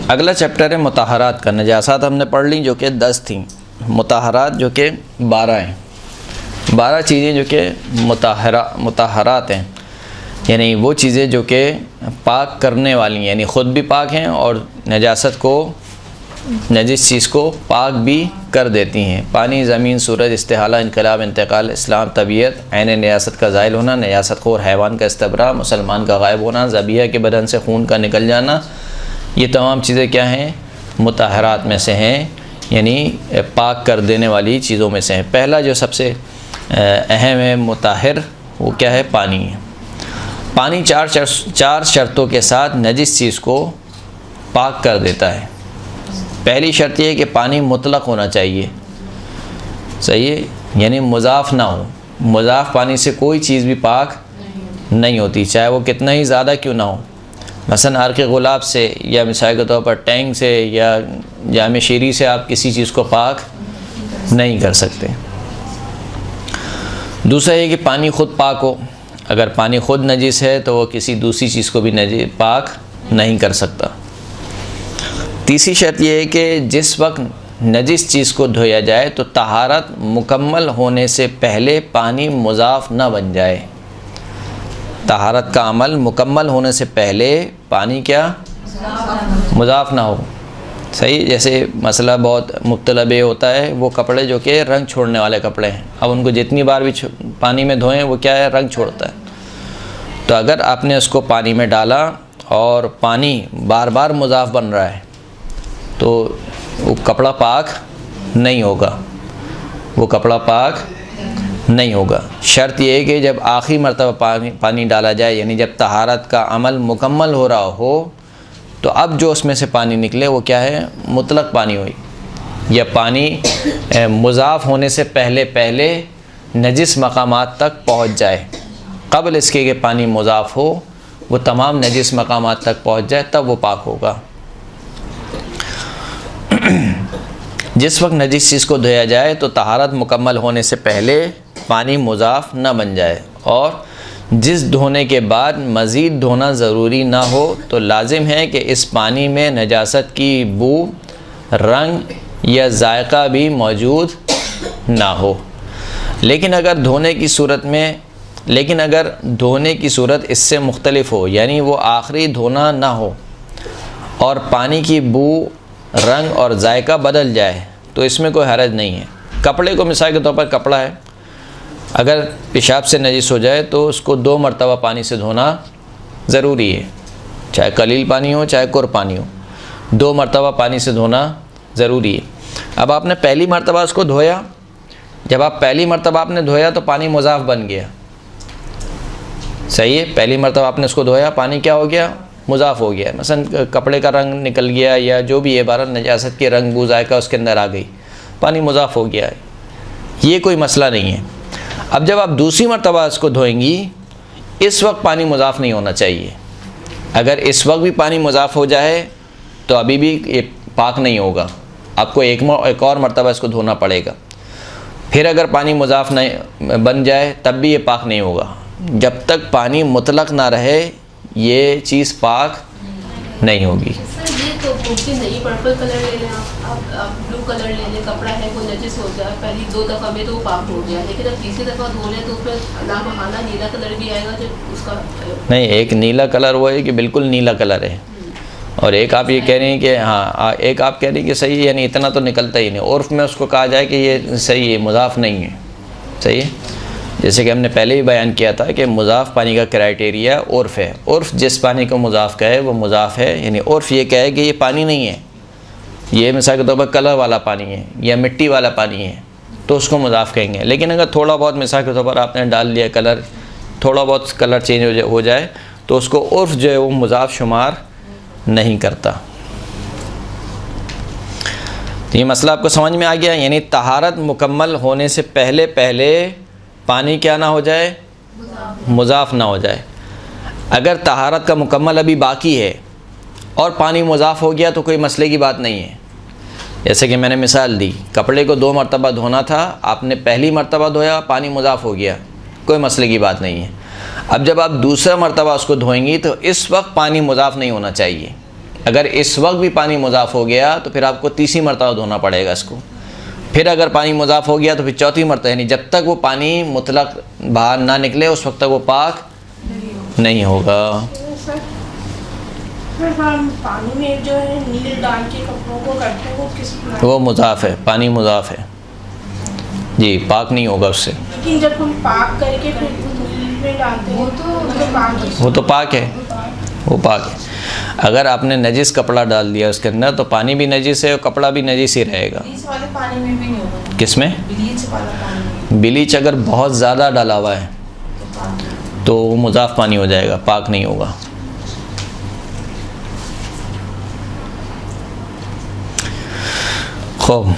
अगला चैप्टर है मुताहरात का। नजासात हमने पढ़ ली जो कि 10 थी, मुताहरात जो कि 12 हैं। 12 चीज़ें जो कि मुताहरात हैं, यानी वो चीज़ें जो कि पाक करने वाली, यानी ख़ुद भी पाक हैं और नजासत को, नजिस चीज़ को पाक भी कर देती हैं। पानी, ज़मीन, सूरज, इस्तिहाला, इनकलाब, इंतकाल, इस्लाम, तबीयत, ऐन नजासत का ज़ाइल होना, नजासत खोर हैवान का इस्तबरा, मुसलमान का गायब होना, ज़बिया के बदन से खून का निकल जाना, ये तमाम चीज़ें क्या हैं? मुताहरात में से हैं, यानी पाक कर देने वाली चीज़ों में से हैं। पहला जो सबसे अहम है मुताहिर, वो क्या है? पानी है। पानी चार शर्तों के साथ नजिस चीज़ को पाक कर देता है। पहली शर्त यह है कि पानी मुतलक होना चाहिए, सही है, यानी मुज़ाफ़ ना हो। मुज़ाफ़ पानी से कोई चीज़ भी पाक नहीं होती, चाहे वो कितना ही ज़्यादा क्यों ना हो। मसलन अर्क़ गुलाब से या मिसाल के तौर पर टैंक से या जाम शीरी से आप किसी चीज़ को पाक नहीं कर सकते। दूसरा ये कि पानी ख़ुद पाक हो। अगर पानी ख़ुद नजिस है तो वो किसी दूसरी चीज़ को भी पाक नहीं कर सकता। तीसरी शर्त यह है कि जिस वक्त नजिस चीज़ को धोया जाए तो तहारत मुकम्मल होने से पहले पानी मुज़ाफ़ न बन जाए। तहारत का अमल मुकम्मल होने से पहले पानी क्या? मुज़ाफ़ ना हो। सही, जैसे मसला बहुत मुख्तलब होता है, वो कपड़े जो कि रंग छोड़ने वाले कपड़े हैं, अब उनको जितनी बार भी पानी में धोएं वो क्या है? रंग छोड़ता है। तो अगर आपने उसको पानी में डाला और पानी बार बार मुज़ाफ़ बन रहा है तो वो कपड़ा पाक नहीं होगा, वो कपड़ा पाक नहीं होगा। शर्त यह है कि जब आखिरी मरतबा पानी डाला जाए, यानी जब तहारत का अमल मुकम्मल हो रहा हो, तो अब जो उसमें से पानी निकले वो क्या है? मुतलक पानी हो, या पानी मुज़ाफ़ होने से पहले पहले नजिस मकामात तक पहुँच जाए। क़ब्ल इसके कि पानी मुज़ाफ़ हो, वो तमाम नजिस मकामात तक पहुँच जाए, तब वो पाक होगा। जिस वक्त नजिस चीज़ को धोया जाए तो तहारत मुकम्मल होने से पहले पानी मुज़ाफ़ न बन जाए, और जिस धोने के बाद मज़ीद धोना ज़रूरी ना हो तो लाजिम है कि इस पानी में नजासत की बू, रंग या जायका भी मौजूद ना हो। लेकिन अगर धोने की सूरत इससे मुख्तलिफ हो, यानी वो आखिरी धोना ना हो और पानी की बू, रंग और जायका बदल जाए, तो इसमें कोई हरज नहीं है। कपड़े को मिसाल के तौर पर कपड़ा है, अगर पेशाब से नजिस हो जाए तो उसको 2 मरतबा पानी से धोना ज़रूरी है, चाहे कलील पानी हो चाहे कुर पानी हो, 2 मरतबा पानी से धोना ज़रूरी है। अब आपने पहली मरतबा उसको धोया, जब आप पहली मरतबा आपने धोया तो पानी मुज़ाफ़ बन गया, सही है। पहली मरतबा आपने उसको धोया, पानी क्या हो गया? मुज़ाफ़ हो गया। मसलन कपड़े का रंग निकल गया या जो भी है, बारह नजासत के रंग बू जायका उसके अंदर आ गई, पानी मुज़ाफ़ हो गया है, ये कोई मसला नहीं है। अब जब आप दूसरी मरतबा इसको धोएंगी, इस वक्त पानी मुज़ाफ़ नहीं होना चाहिए। अगर इस वक्त भी पानी मुज़ाफ़ हो जाए तो अभी भी ये पाक नहीं होगा, आपको एक और मरतबा इसको धोना पड़ेगा। फिर अगर पानी मुज़ाफ़ नहीं बन जाए तब भी ये पाक नहीं होगा। जब तक पानी मुतलक ना रहे ये चीज़ पाक नहीं होगी। सर ये तो मुमकिन नहीं, पर्पल कलर ले लें आप ब्लू कलर ले लें, कपड़ा है वो नजिस हो जाए, पहली 2 दफ़ा में तो वो पाक हो गया, लेकिन अब तीसरी दफ़ा धो लें तो उसमें ना बहाना नीला कलर भी आएगा जो उसका नहीं। एक नीला कलर वो है कि बिल्कुल नीला कलर है, और एक आप ये कह रही हैं कि हाँ, एक आप कह रही हैं कि सही है, यानी इतना तो निकलता ही नहीं। उर्फ़ में उसको कहा जाए कि ये सही है, मुज़ाफ़ नहीं है, सही है। जैसे कि हमने पहले ही बयान किया था कि मुज़ाफ़ पानी का क्राइटेरिया उर्फ़ है। उर्फ़ जिस पानी को मुज़ाफ़ कहे वो मुज़ाफ़ है, यानी उर्फ़ ये कहे कि ये पानी नहीं है, ये मिसाल के तौर पर कलर वाला पानी है या मिट्टी वाला पानी है, तो उसको मुज़ाफ़ कहेंगे। लेकिन अगर थोड़ा बहुत मिसाल के तौर पर आपने डाल लिया कलर, थोड़ा बहुत कलर चेंज हो जाए तो उसको उर्फ़ जो है वो मुज़ाफ़ शुमार नहीं करता। तो ये मसला आपको समझ में आ गया, यानी तहारत मुकम्मल होने से पहले पहले पानी क्या ना हो जाए? मुज़ाफ़ ना हो जाए। अगर तहारत का मुकम्मल अभी बाकी है और पानी मुज़ाफ़ हो गया तो कोई मसले की बात नहीं है। जैसे कि मैंने मिसाल दी, कपड़े को 2 मरतबा धोना था, आपने पहली मरतबा धोया, पानी मुज़ाफ़ हो गया, कोई मसले की बात नहीं है। अब जब आप दूसरा मरतबा उसको धोएंगी तो इस वक्त पानी मुज़ाफ़ नहीं होना चाहिए। अगर इस वक्त भी पानी मुज़ाफ़ हो गया तो फिर आपको तीसरी मरतबा धोना पड़ेगा इसको। फिर अगर पानी मुज़ाफ़ हो गया तो फिर चौथी मरतबा, यानी जब तक वो पानी मुतलक बाहर ना निकले उस वक्त तक वो पाक नहीं होगा। हम पानी में जो है नील डाल के कपड़ों को करते हैं वो किस तरह? वो मुज़ाफ़ है, पानी मुज़ाफ़ है जी, पाक नहीं होगा उससे। लेकिन जब हम पाक करके फिर नील में डालते हैं तो पाक वो तो पाक है, वो पाक है। अगर आपने नजिस कपड़ा डाल दिया उसके अंदर तो पानी भी नजिस है और कपड़ा भी नजिस ही रहेगा। ब्लीच वाले पानी में भी नहीं होगा। किसमें? ब्लीच वाला पानी ब्लीच अगर बहुत ज़्यादा डाला हुआ है तो पानी। तो वो मुज़ाफ़ पानी हो जाएगा, पाक नहीं होगा। खूब।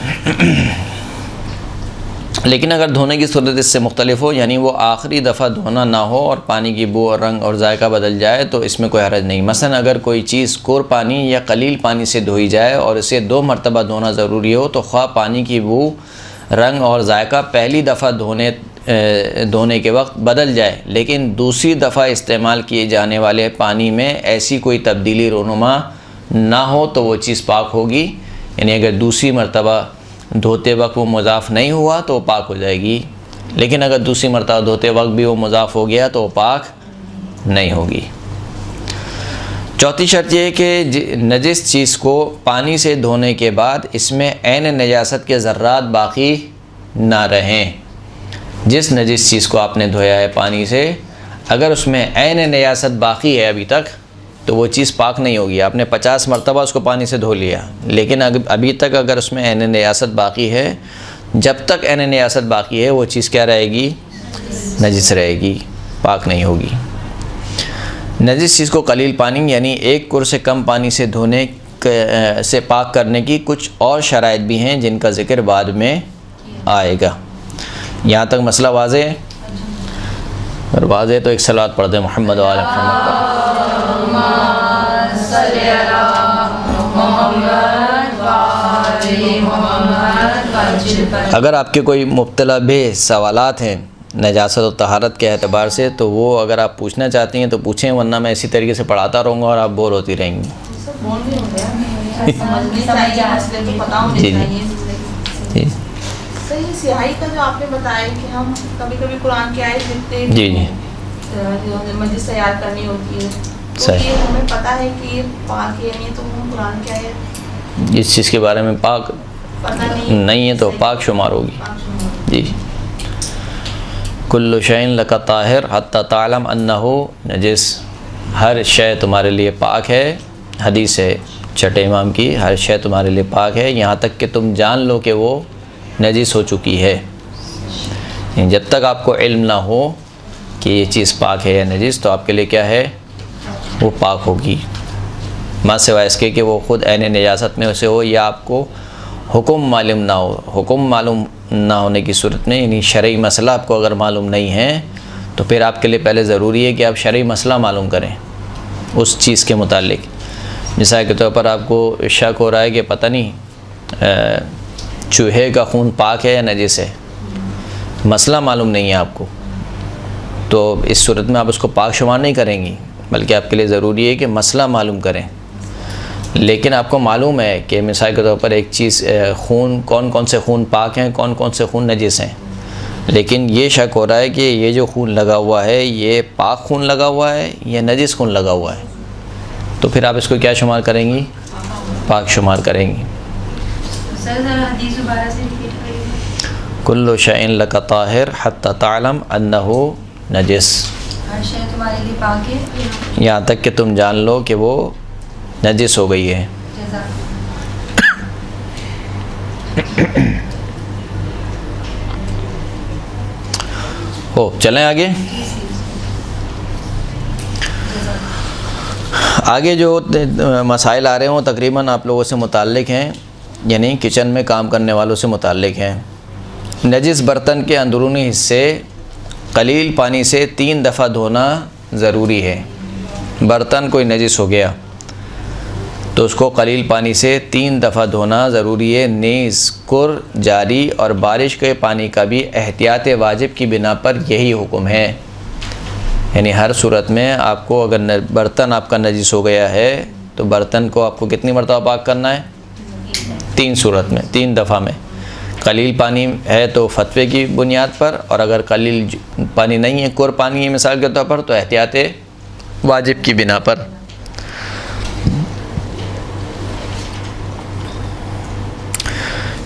लेकिन अगर धोने की सूरत इससे मुख्तलिफ हो, यानी वो आखिरी दफ़ा धोना ना हो और पानी की बू और रंग और जायका बदल जाए तो इसमें कोई हरज नहीं। मसलन अगर कोई चीज़ कोर पानी या कलील पानी से धोई जाए और इसे 2 मरतबा धोना ज़रूरी हो तो ख्वाह पानी की बू, रंग और जायका पहली दफ़ा धोने के वक्त बदल जाए, लेकिन दूसरी दफ़ा इस्तेमाल किए जाने वाले पानी में ऐसी कोई तब्दीली रोनुमा ना हो तो वो चीज़ पाक होगी। यानी अगर दूसरी मरतबा धोते वक्त वो मुज़ाफ़ नहीं हुआ तो वो पाक हो जाएगी, लेकिन अगर दूसरी मरतबा धोते वक्त भी वो मुज़ाफ़ हो गया तो वो पाक नहीं होगी। चौथी शर्त यह है कि नजिस चीज़ को पानी से धोने के बाद इसमें ऐन नजासत के ज़र्रात बाकी ना रहें। जिस नजिस चीज़ को आपने धोया है पानी से, अगर उसमें ऐन नजासत बाकी है अभी तक तो वो चीज़ पाक नहीं होगी। आपने 50 मरतबा उसको पानी से धो लिया, लेकिन अभी तक अगर उसमें ऐन नजासत बाकी है, जब तक ऐन नजासत बाकी है वो चीज़ क्या रहेगी? नजिस रहेगी, पाक नहीं होगी। नजिस चीज़ को कलील पानी यानी 1 कुर से कम पानी से धोने से पाक करने की कुछ और शराइत भी हैं जिनका ज़िक्र बाद में आएगा। यहाँ तक मसला वाज़े है? अगर वाज़े तो एक सलात पढ़ दें मोहम्मद वाले मोहम्मद। अगर आपके कोई मुब्तला बे सवालात हैं नजासत और तहारत के एतबार से तो वो अगर आप पूछना चाहती हैं तो पूछें, वरना मैं इसी तरीके से पढ़ाता रहूँगा और आप बोर होती रहेंगी। जी सही सियाही का जो आपने बताया कि हम कभी कभी कुरान की आयत लिखते हैं जी जी जो मस्जिद तैयार करनी होती है तो सही। ये हमें पता है कि ये पाक है नहीं, तो हम कुरान की आयत इस चीज़ के बारे में पाक पता नहीं है तो पाक शुमार होगी। पाक शुमार। जी कुल्लु शैइन लका ताहिर हत्ता तालम अन्नहु नजिस, हर शय तुम्हारे लिए पाक है। हदीस है छठे इमाम की, हर शय तुम्हारे लिए पाक है यहाँ तक कि तुम जान लो कि वो नजिस हो चुकी है। जब तक आपको इल्म ना हो कि ये चीज़ पाक है या नजिस तो आपके लिए क्या है? वो पाक होगी, मा सिवाय इसके कि वो ख़ुद ऐन नजासत में उसे हो या आपको हुक्म मालूम ना हो। हुक्म मालूम ना होने की सूरत में, यानी शरई मसला आपको अगर मालूम नहीं है तो फिर आपके लिए पहले ज़रूरी है कि आप शरई मसला मालूम करें उस चीज़ के मुतालिक। मिसाल के तौर पर आपको शक हो रहा है कि पता नहीं चूहे का खून पाक है या नजिस है, मसला मालूम नहीं है आपको, तो इस सूरत में आप उसको पाक शुमार नहीं करेंगी, बल्कि आपके लिए ज़रूरी है कि मसला मालूम करें। लेकिन आपको मालूम है कि मिसाल के तौर पर एक चीज़ खून, कौन कौन से खून पाक हैं, कौन कौन से खून नजिस हैं, लेकिन ये शक हो रहा है कि ये जो खून लगा हुआ है ये पाक खून लगा हुआ है या नजिस खून लगा हुआ है, तो फिर आप इसको क्या शुमार करेंगी? पाक शुमार करेंगी। कुल्लु शैइन लका ताहिर हत्ता तालम अन्नहु नजिस, हर शय तुम्हारे लिए पाक है यहाँ तक कि तुम जान लो कि वो नजिस हो गई है। हो चलें आगे। आगे जो मसाइल आ रहे हैं वो तकरीबन आप लोगों से मुताल्लिक हैं, यानी किचन में काम करने वालों से मुताल्लिक हैं। नजिस बर्तन के अंदरूनी हिस्से कलील पानी से 3 दफ़ा धोना ज़रूरी है। बर्तन कोई नजिस हो गया तो उसको कलील पानी से 3 दफ़ा धोना ज़रूरी है। नीज़, कुर, जारी और बारिश के पानी का भी एहतियात वाजिब की बिना पर यही हुक्म है। यानी हर सूरत में आपको अगर बर्तन आपका नजिस हो गया है तो बर्तन को आपको कितनी मरतबा पाक करना है? 3 सूरत में, 3 दफ़ा में। कलील पानी है तो फतवे की बुनियाद पर, और अगर कलील पानी नहीं है, कुर पानी है मिसाल के तौर पर, तो एहतियात वाजिब की बिना पर।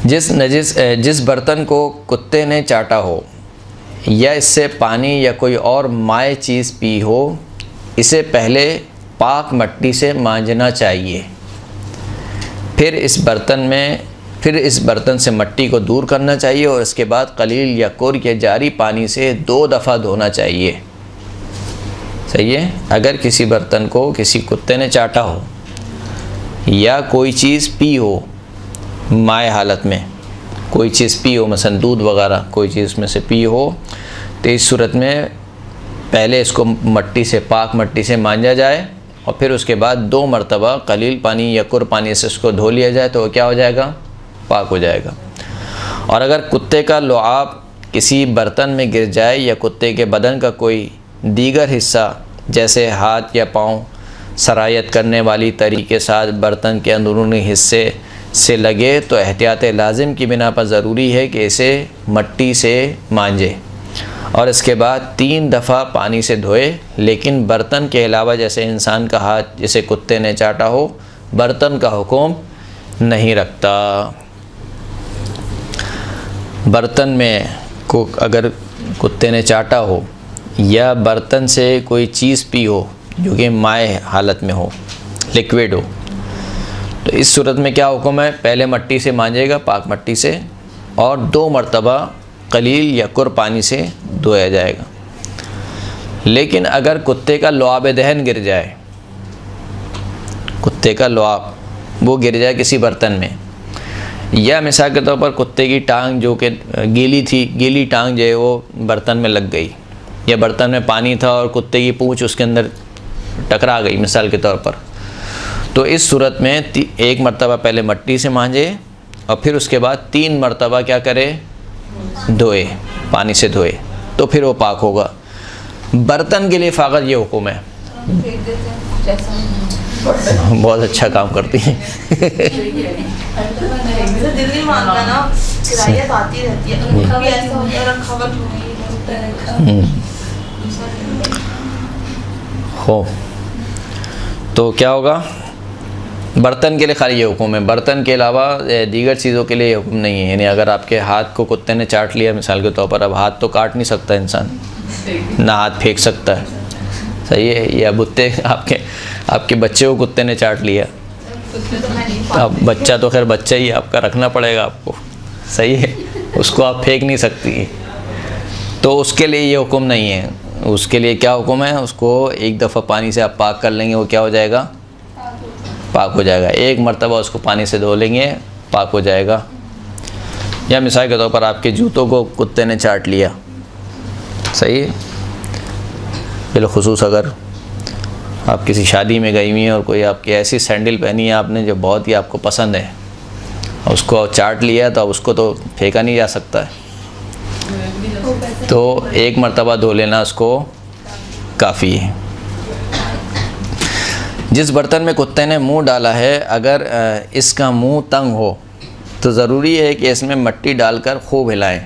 जिस बर्तन को कुत्ते ने चाटा हो या इससे पानी या कोई और माए चीज़ पी हो, इसे पहले पाक मट्टी से मांजना चाहिए। फिर इस बर्तन से मट्टी को दूर करना चाहिए और इसके बाद कलील या कुर के जारी पानी से 2 दफ़ा धोना चाहिए। सही है। अगर किसी बर्तन को किसी कुत्ते ने चाटा हो या कोई चीज़ पी हो, माए हालत में कोई चीज़ पी हो, मसलन दूध वगैरह कोई चीज़ में से पी हो, तो इस सूरत में पहले इसको पाक मट्टी से मांजा जाए और फिर उसके बाद 2 मरतबा कलील पानी या कुर पानी से उसको धो लिया जाए, तो वो क्या हो जाएगा? पाक हो जाएगा। और अगर कुत्ते का लुआब किसी बर्तन में गिर जाए या कुत्ते के बदन का कोई दीगर हिस्सा जैसे हाथ या पाँव सरायत करने वाली तरी के साथ बर्तन के अंदरूनी हिस्से से लगे, तो एहतियात लाजिम की बिना पर ज़रूरी है कि इसे मट्टी से मांजे और इसके बाद 3 दफ़ा पानी से धोए। लेकिन बर्तन के अलावा, जैसे इंसान का हाथ जिसे कुत्ते ने चाटा हो, बर्तन का हुक्म नहीं रखता। बर्तन में को अगर कुत्ते ने चाटा हो या बर्तन से कोई चीज़ पी हो जो कि माए हालत में हो, लिक्विड हो, तो इस सूरत में क्या हुक्म है? पहले मट्टी से मांजेगा, पाक मट्टी से, और 2 मरतबा कलील या कुर पानी से धोया जाएगा। लेकिन अगर कुत्ते का लुआब दहन गिर जाए, कुत्ते का लुआब वो गिर जाए किसी बर्तन में, या मिसाल के तौर पर कुत्ते की टांग जो कि गीली थी, गीली टांग जो है वो बर्तन में लग गई, या बर्तन में पानी था और कुत्ते की पूंछ उसके अंदर टकरा गई मिसाल के तौर पर, तो इस सूरत में 1 मरतबा पहले मट्टी से मांजे और फिर उसके बाद 3 मरतबा क्या करे? धोए, पानी से धोए, तो फिर वो पाक होगा। बर्तन के लिए फ़ाकत ये हुक्म है। बहुत अच्छा काम करती हैं। दिल्ली में आता ना, किरायत आती रहती है, कभी ऐसा होता है रखावट हो तो क्या होगा? बर्तन के लिए खाली ये हुक्म है। बर्तन के अलावा दीगर चीज़ों के लिए ये हुक्म नहीं है। यानी अगर आपके हाथ को कुत्ते ने चाट लिया मिसाल के तौर पर, अब हाथ तो काट नहीं सकता इंसान, ना हाथ फेंक सकता है, सही है, या आपके बच्चे को कुत्ते ने चाट लिया, अब बच्चा तो खैर बच्चा ही आपका रखना पड़ेगा आपको, सही है, उसको आप फेंक नहीं सकती, तो उसके लिए ये हुक्म नहीं है। उसके लिए क्या हुक्म है? उसको 1 दफ़ा पानी से आप पाक कर लेंगे, वो क्या हो जाएगा? पाक हो जाएगा। 1 मरतबा उसको पानी से धो लेंगे, पाक हो जाएगा। या मिसाल के तौर पर आपके जूतों को कुत्ते ने चाट लिया, सही है, बिलखुसूस अगर आप किसी शादी में गई हुई हैं और कोई आपकी ऐसी सैंडल पहनी है आपने जो बहुत ही आपको पसंद है, उसको चाट लिया, तो अब उसको तो फेंका नहीं जा सकता है, तो 1 मरतबा धो लेना उसको काफ़ी है। जिस बर्तन में कुत्ते ने मुंह डाला है, अगर इसका मुंह तंग हो तो ज़रूरी है कि इसमें मट्टी डालकर खूब हिलाएं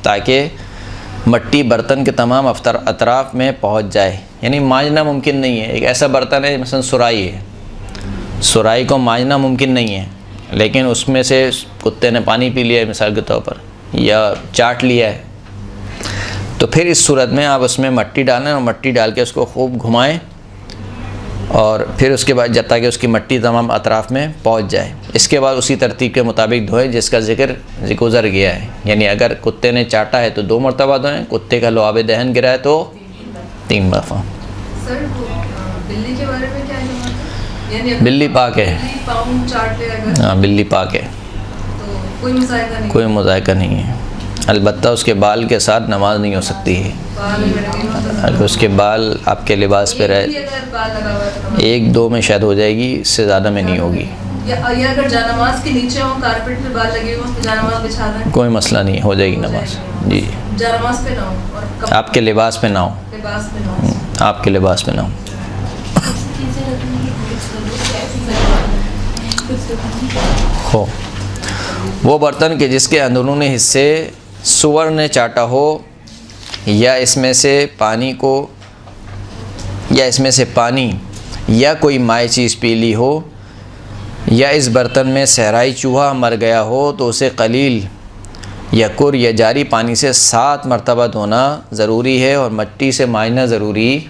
ताकि मट्टी बर्तन के तमाम अतराफ़ में पहुंच जाए। यानी मांजना मुमकिन नहीं है। एक ऐसा बर्तन है मसलन सुराही है, सुराही को मांजना मुमकिन नहीं है, लेकिन उसमें से कुत्ते ने पानी पी लिया है मिसाल के तौर पर, या चाट लिया है, तो फिर इस सूरत में आप उसमें मट्टी डालें और मट्टी डाल के उसको खूब घुमाएं और फिर उसके बाद जब तक उसकी मट्टी तमाम अतराफ़ में पहुंच जाए। इसके बाद उसी तरतीब के मुताबिक धोएं जिसका जिक्र गुज़र गया है। यानी अगर कुत्ते ने चाटा है तो 2 मरतबा धोएं, कुत्ते का लुआब दहन गिरा है तो 3 दफ़ा। सर बिल्ली के बारे में क्या है? बिल्ली पाक है, पाँव चाट ले अगर, हाँ बिल्ली पाक है, तो कोई मुज़ायका नहीं, कोई मुज़ायका नहीं है। अलबत्ता उसके बाल के साथ नमाज नहीं हो सकती है। अगर उसके बाल आपके लिबास पे रहे, 1-2 में शायद हो जाएगी, इससे ज़्यादा में नहीं होगी। या अगर जानमाज के नीचे हो, कारपेट पे बाल लगे हो, उस पे जानमाज बिछा दें, कोई मसला नहीं, हो जाएगी नमाज जी। जानमाज पे ना हो और आपके लिबास पे ना हो, लिबास पे ना हो, आपके लिबास पे ना हो। हो वो बर्तन के जिसके अंदरूनी हिस्से सूअर ने चाटा हो, या इसमें से पानी या कोई माई चीज़ पी ली हो, या इस बर्तन में सहराई चूहा मर गया हो, तो उसे कलील या कुर या जारी पानी से 7 मरतबा धोना ज़रूरी है और मिट्टी से मांजना ज़रूरी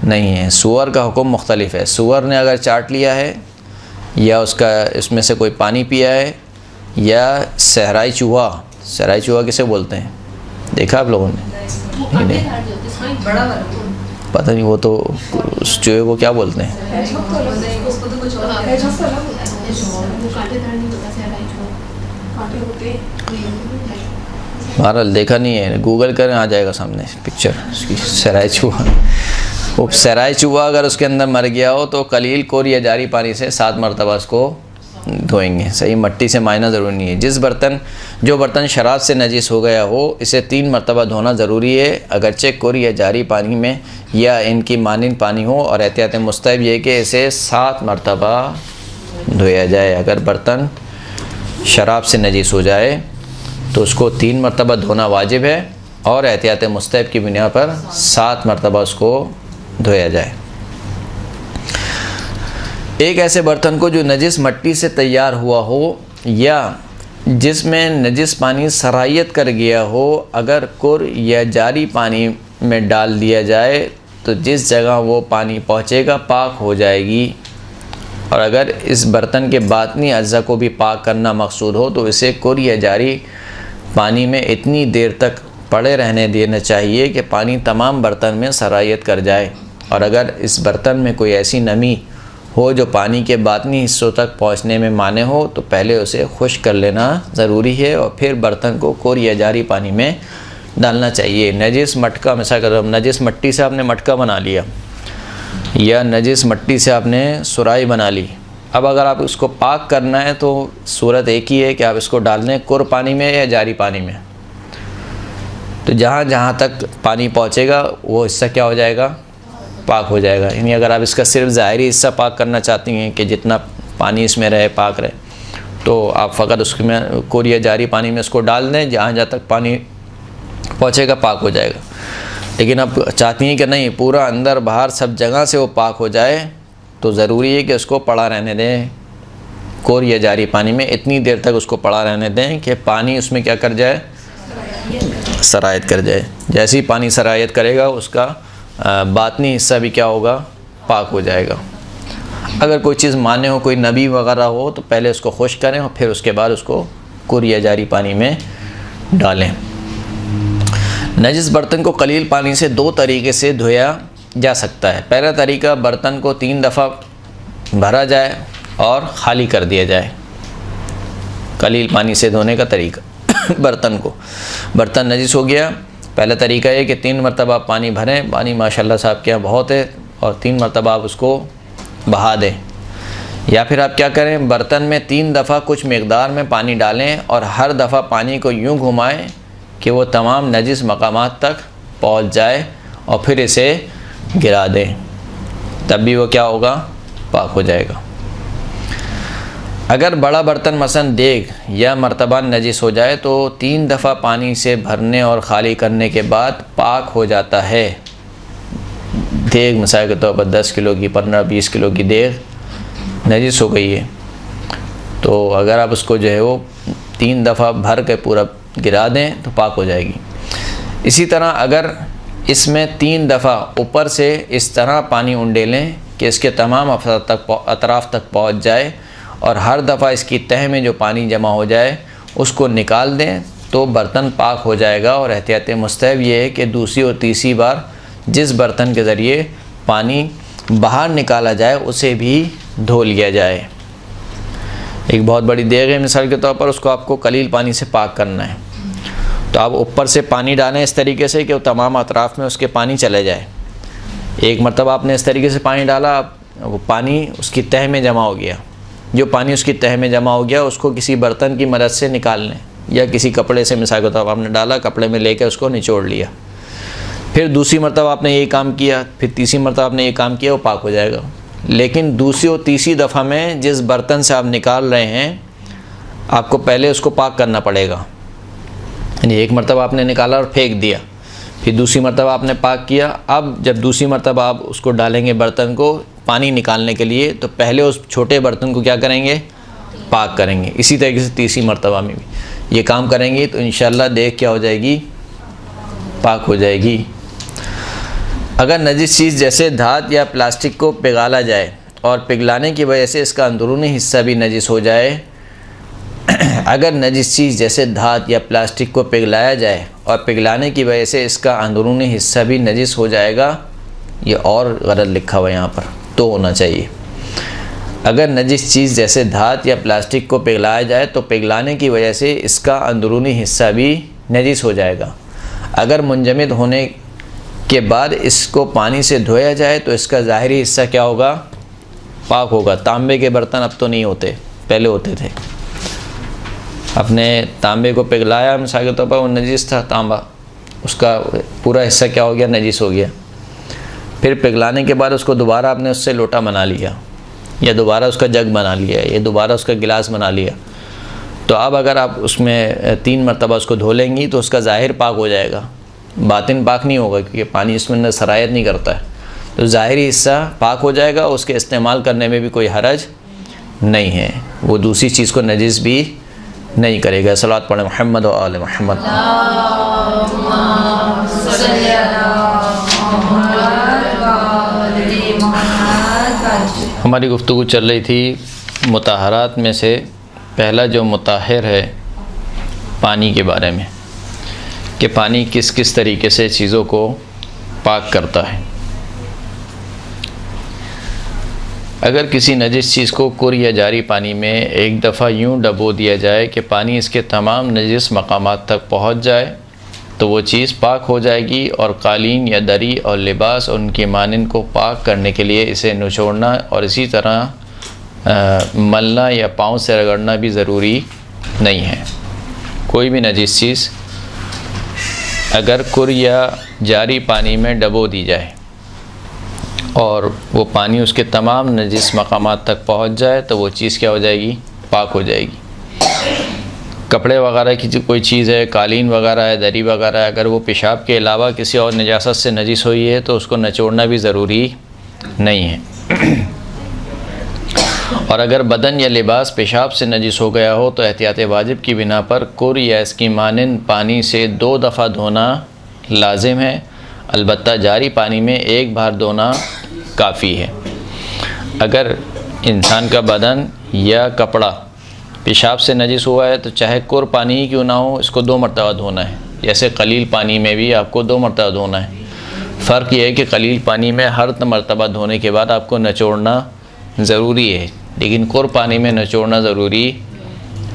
नहीं है। सूअर का हुक्म मुख्तलिफ है। सूअर ने अगर चाट लिया है, या उसका इसमें से कोई पानी पिया है, या सहराई चूहा किसे बोलते हैं, देखा आप लोगों ने? नहीं, बड़ा वाला पता नहीं, वो तो उस चूहे को क्या बोलते हैं। उसको तो कुछ और बहरहाल देखा नहीं है, गूगल करें आ जाएगा सामने पिक्चर उसकी। सहराई चूहा, वो सहराई चूहा अगर उसके अंदर मर गया हो तो कलील कोर या जारी पानी से 7 मरतबा उसको धोएंगे। सही, मिट्टी से मायना ज़रूरी नहीं है। जो बर्तन शराब से नजीस हो गया हो, इसे 3 मरतबा धोना ज़रूरी है, अगरचे कोर या जारी पानी में या इनकी मानिंद पानी हो, और एहतियात मुस्तहब ये कि इसे 7 मरतबा धोया जाए। अगर बर्तन शराब से नजीस हो जाए तो उसको 3 मरतबा धोना वाजिब है, और एहतियात मुस्तहब की बुनियाद पर 7 मरतबा उसको धोया जाए। एक ऐसे बर्तन को जो नजिस मिट्टी से तैयार हुआ हो, या जिसमें नजिस पानी सरायत कर गया हो, अगर कुर या जारी पानी में डाल दिया जाए तो जिस जगह वो पानी पहुँचेगा पाक हो जाएगी। और अगर इस बर्तन के बातनी अज्जा को भी पाक करना मकसूद हो तो इसे कुर या जारी पानी में इतनी देर तक पड़े रहने देना चाहिए कि पानी तमाम बर्तन में सरायत कर जाए। और अगर इस बर्तन में कोई ऐसी नमी हो जो पानी के बातनी हिस्सों तक पहुंचने में माने हो, तो पहले उसे खुश्क कर लेना ज़रूरी है, और फिर बर्तन को कुर या जारी पानी में डालना चाहिए। नजिस मटका, मिसाल कर नजिस मिट्टी से आपने मटका बना लिया, या नजिस मिट्टी से आपने सुराही बना ली। अब अगर आप उसको पाक करना है तो सूरत एक ही है कि आप इसको डाल दें कुर पानी में या जारी पानी में। तो जहाँ तक पानी पहुँचेगा वो हिस्सा क्या हो जाएगा, पाक हो जाएगा। यानी अगर आप इसका सिर्फ ज़ाहिरी हिस्सा पाक करना चाहती हैं कि जितना पानी इसमें रहे पाक रहे, तो आप फ़कत उसमें कुर या जारी पानी में इसको डाल दें, जहाँ तक पानी पहुँचेगा पाक हो जाएगा। लेकिन आप चाहती हैं कि नहीं, पूरा अंदर बाहर सब जगह से वो पाक हो जाए, तो ज़रूरी है कि उसको पड़ा रहने दें कुर या जारी पानी में। इतनी देर तक उसको पड़ा रहने दें कि पानी उसमें क्या कर जाए, सरायत कर जाए। जैसे ही पानी सरायत करेगा उसका बातनी हिस्सा भी क्या होगा, पाक हो जाएगा। अगर कोई चीज़ माने हो, कोई नबी वगैरह हो, तो पहले उसको खुश्क करें और फिर उसके बाद उसको कुर या जारी पानी में डालें। नजिस बर्तन को कलील पानी से 2 तरीके से धोया जा सकता है। पहला तरीका, बर्तन को 3 दफ़ा भरा जाए और ख़ाली कर दिया जाए। कलील पानी से धोने का तरीका बर्तन नजिस हो गया, पहला तरीका है कि 3 मरतबा पानी भरें, पानी माशाल्लाह साहब के यहाँ बहुत है, और 3 मरतबा आप उसको बहा दें। या फिर आप क्या करें, बर्तन में 3 दफ़ा कुछ मकदार में पानी डालें और हर दफ़ा पानी को यूँ घुमाएं कि वो तमाम नजिस मकामात तक पहुँच जाए, और फिर इसे गिरा दें, तब भी वो क्या होगा, पाक हो जाएगा। अगर बड़ा बर्तन मसलन देग या मर्तबान नजिस हो जाए तो 3 दफ़ा पानी से भरने और ख़ाली करने के बाद पाक हो जाता है। देग मिसाल के तौर पर 10 किलो की, 15-20 किलो की देग नजिस हो गई है, तो अगर आप उसको जो है वो 3 दफ़ा भर के पूरा गिरा दें तो पाक हो जाएगी। इसी तरह अगर इसमें 3 दफ़ा ऊपर से इस तरह पानी उंडेलें कि इसके तमाम अतराफ़ तक पहुँच जाए, और हर दफ़ा इसकी तह में जो पानी जमा हो जाए उसको निकाल दें, तो बर्तन पाक हो जाएगा। और एहतियात मुस्तहब ये है कि दूसरी और तीसरी बार जिस बर्तन के ज़रिए पानी बाहर निकाला जाए उसे भी धो लिया जाए। एक बहुत बड़ी देग है मिसाल के तौर पर, उसको आपको कलील पानी से पाक करना है, तो आप ऊपर से पानी डालें इस तरीके से कि वो तमाम अतराफ़ में उसके पानी चले जाए। एक मरतबा आपने इस तरीके से पानी डाला, वो पानी उसकी तह में जमा हो गया। जो पानी उसकी तह में जमा हो गया उसको किसी बर्तन की मदद से निकाल लें, या किसी कपड़े से, मिसाल के तौर पर आपने डाला, कपड़े में लेकर उसको निचोड़ लिया। फिर दूसरी मरतबा आपने ये काम किया, फिर तीसरी मरतबा आपने ये काम किया, वो पाक हो जाएगा। लेकिन दूसरी और तीसरी दफ़ा में जिस बर्तन से आप निकाल रहे हैं आपको पहले उसको पाक करना पड़ेगा। यानी एक मरतबा आपने निकाला और फेंक दिया, फिर दूसरी मरतबा आपने पाक किया। अब जब दूसरी मरतबा आप उसको डालेंगे बर्तन को पानी निकालने के लिए, तो पहले उस छोटे बर्तन को क्या करेंगे, पाक करेंगे। इसी तरीके से तीसरी मरतबा में भी ये काम करेंगे तो इंशाअल्लाह देख क्या हो जाएगी, पाक हो जाएगी। अगर नजिस चीज़ जैसे धात या प्लास्टिक को पिघला जाए और पिघलाने की वजह से इसका अंदरूनी हिस्सा भी नजिस हो जाए, अगर नजिस चीज़ जैसे धात या प्लास्टिक को पिघलाया जाए और पिघलाने की वजह से इसका अंदरूनी हिस्सा भी नजिस हो जाएगा, ये और गलत लिखा हुआ यहाँ पर, तो होना चाहिए। अगर नजिस चीज़ जैसे धात या प्लास्टिक को पिघलाया जाए तो पिघलाने की वजह से इसका अंदरूनी हिस्सा भी नजिस हो जाएगा। अगर मुंजमद होने के बाद इसको पानी से धोया जाए तो इसका ज़ाहिरी हिस्सा क्या होगा, पाक होगा। तांबे के बर्तन अब तो नहीं होते, पहले होते थे। अपने तांबे को पिघलाया मिसाल के तौर पर, वो नजिस था तांबा, उसका पूरा हिस्सा क्या हो गया, नजिस हो गया। फिर पिघलाने के बाद उसको दोबारा आपने उससे लोटा बना लिया, या दोबारा उसका जग बना लिया, या दोबारा उसका गिलास बना लिया, तो अब अगर आप उसमें 3 मरतबा उसको धो लेंगी तो उसका ज़ाहिर पाक हो जाएगा, बातिन पाक नहीं होगा, क्योंकि पानी इसमें अंदर सरायत नहीं करता है। तो ज़ाहिरी हिस्सा पाक हो जाएगा, उसके इस्तेमाल करने में भी कोई हरज नहीं है, वो दूसरी चीज़ को नजिस भी नहीं करेगा। सलात पढ़े मोहम्मद व आले मोहम्मद। हमारी गुफ्तगू चल रही थी मुताहरात में से पहला जो मुताहिर है पानी के बारे में, कि पानी किस किस तरीके से चीज़ों को पाक करता है। अगर किसी नजिस चीज़ को कुर या जारी पानी में एक दफ़ा यूँ डबो दिया जाए कि पानी इसके तमाम नजिस मकामात तक पहुँच जाए तो वो चीज़ पाक हो जाएगी, और कालीन या दरी और लिबास और उनकी मानंद को पाक करने के लिए इसे निचोड़ना और इसी तरह मलना या पाँव से रगड़ना भी ज़रूरी नहीं है। कोई भी नजिस चीज़ अगर कुर या जारी पानी में डबो दी जाए और वो पानी उसके तमाम नजिस मकामात तक पहुंच जाए तो वो चीज़ क्या हो जाएगी, पाक हो जाएगी। कपड़े वगैरह की जो कोई चीज़ है, कालीन वगैरह है, दरी वगैरह है, अगर वो पेशाब के अलावा किसी और नजासत से नजिस हुई है तो उसको निचोड़ना भी ज़रूरी नहीं है। और अगर बदन या लिबास पेशाब से नजिस हो गया हो तो एहतियात वाजिब की बिना पर कुर या इसकी मानंद पानी से 2 दफ़ा धोना लाजिम है, अलबत्ता जारी पानी में 1 बार धोना काफ़ी है। अगर इंसान का बदन या कपड़ा पेशाब से नजिस हुआ है तो चाहे कुर पानी ही क्यों ना हो, इसको 2 मरतबा धोना है। जैसे कलील पानी में भी आपको 2 मरतबा धोना है। फ़र्क यह है कि कलील पानी में हर मरतबा धोने के बाद आपको निचोड़ना ज़रूरी है, लेकिन कुर पानी में निचोड़ना ज़रूरी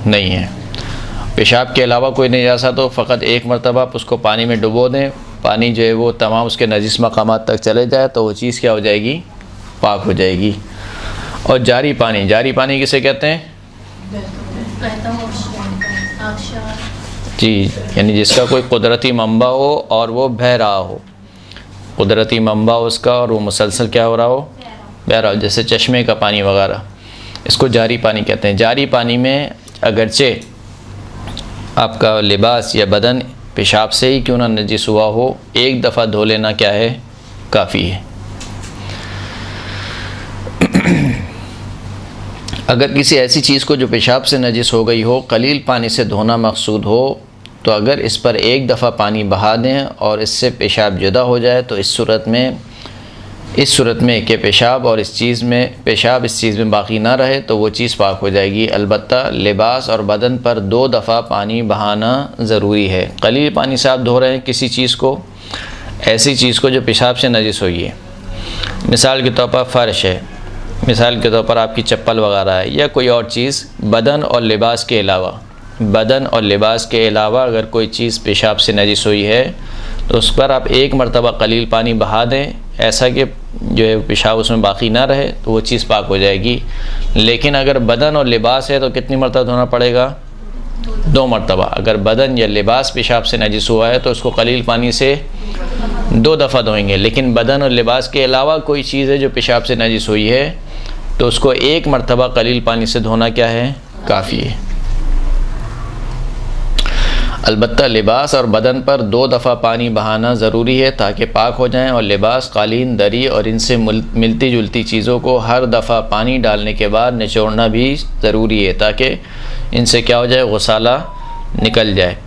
नहीं है। पेशाब के अलावा कोई नजासत तो फ़कत 1 मरतबा आप उसको पानी में डुबो दें, पानी जो है वो तमाम उसके नजिस मकामात तक चले जाए तो वो चीज़ क्या हो जाएगी, पाक हो जाएगी। और जारी पानी किसे कहते हैं जी, यानी जिसका कोई कुदरती मंबा हो और वो बह रहा हो, कुदरती मंबा उसका और वो मुसलसल क्या हो रहा हो, बह रहा हो, जैसे चश्मे का पानी वगैरह, इसको जारी पानी कहते हैं। जारी पानी में अगरचे आपका लिबास या बदन पेशाब से ही क्यों ना नजिस हुआ हो, 1 दफ़ा धो लेना क्या है, काफ़ी है। अगर किसी ऐसी चीज़ को जो पेशाब से नजिस हो गई हो कलील पानी से धोना मकसूद हो तो अगर इस पर 1 दफ़ा पानी बहा दें और इससे पेशाब जुदा हो जाए तो इस सूरत में कि पेशाब इस चीज़ में बाकी ना रहे तो वो चीज़ पाक हो जाएगी। अलबत्ता लिबास और बदन पर 2 दफ़ा पानी बहाना ज़रूरी है। कलील पानी से आप धो रहे हैं किसी चीज़ को, ऐसी चीज़ को जो पेशाब से नजिस हुई है, मिसाल के तौर पर फ़र्श है, मिसाल के तौर पर आपकी चप्पल वगैरह है, या कोई और चीज़ बदन और लिबास के अलावा अगर कोई चीज़ पेशाब से नजिस हुई है तो उस पर आप 1 मरतबा कलील पानी बहा दें, ऐसा कि जो है पेशाब उसमें बाकी ना रहे, तो वो चीज़ पाक हो जाएगी। लेकिन अगर बदन और लिबास है तो कितनी मरतबा धोना पड़ेगा, 2 मरतबा। अगर बदन या लिबास पेशाब से नजिस हुआ है तो उसको कलील पानी से 2 दफ़ा धोएंगे। लेकिन बदन और लिबास के अलावा कोई चीज़ है जो पेशाब से नजिस हुई है तो उसको 1 मरतबा कलील पानी से धोना क्या है, काफ़ी है। अलबत्ता लिबास और बदन पर 2 दफ़ा पानी बहाना ज़रूरी है ताकि पाक हो जाएं, और लिबास, कालीन, दरी और इनसे मिलती जुलती चीज़ों को हर दफ़ा पानी डालने के बाद निचोड़ना भी ज़रूरी है ताकि इनसे क्या हो जाए, गुसाला निकल जाए।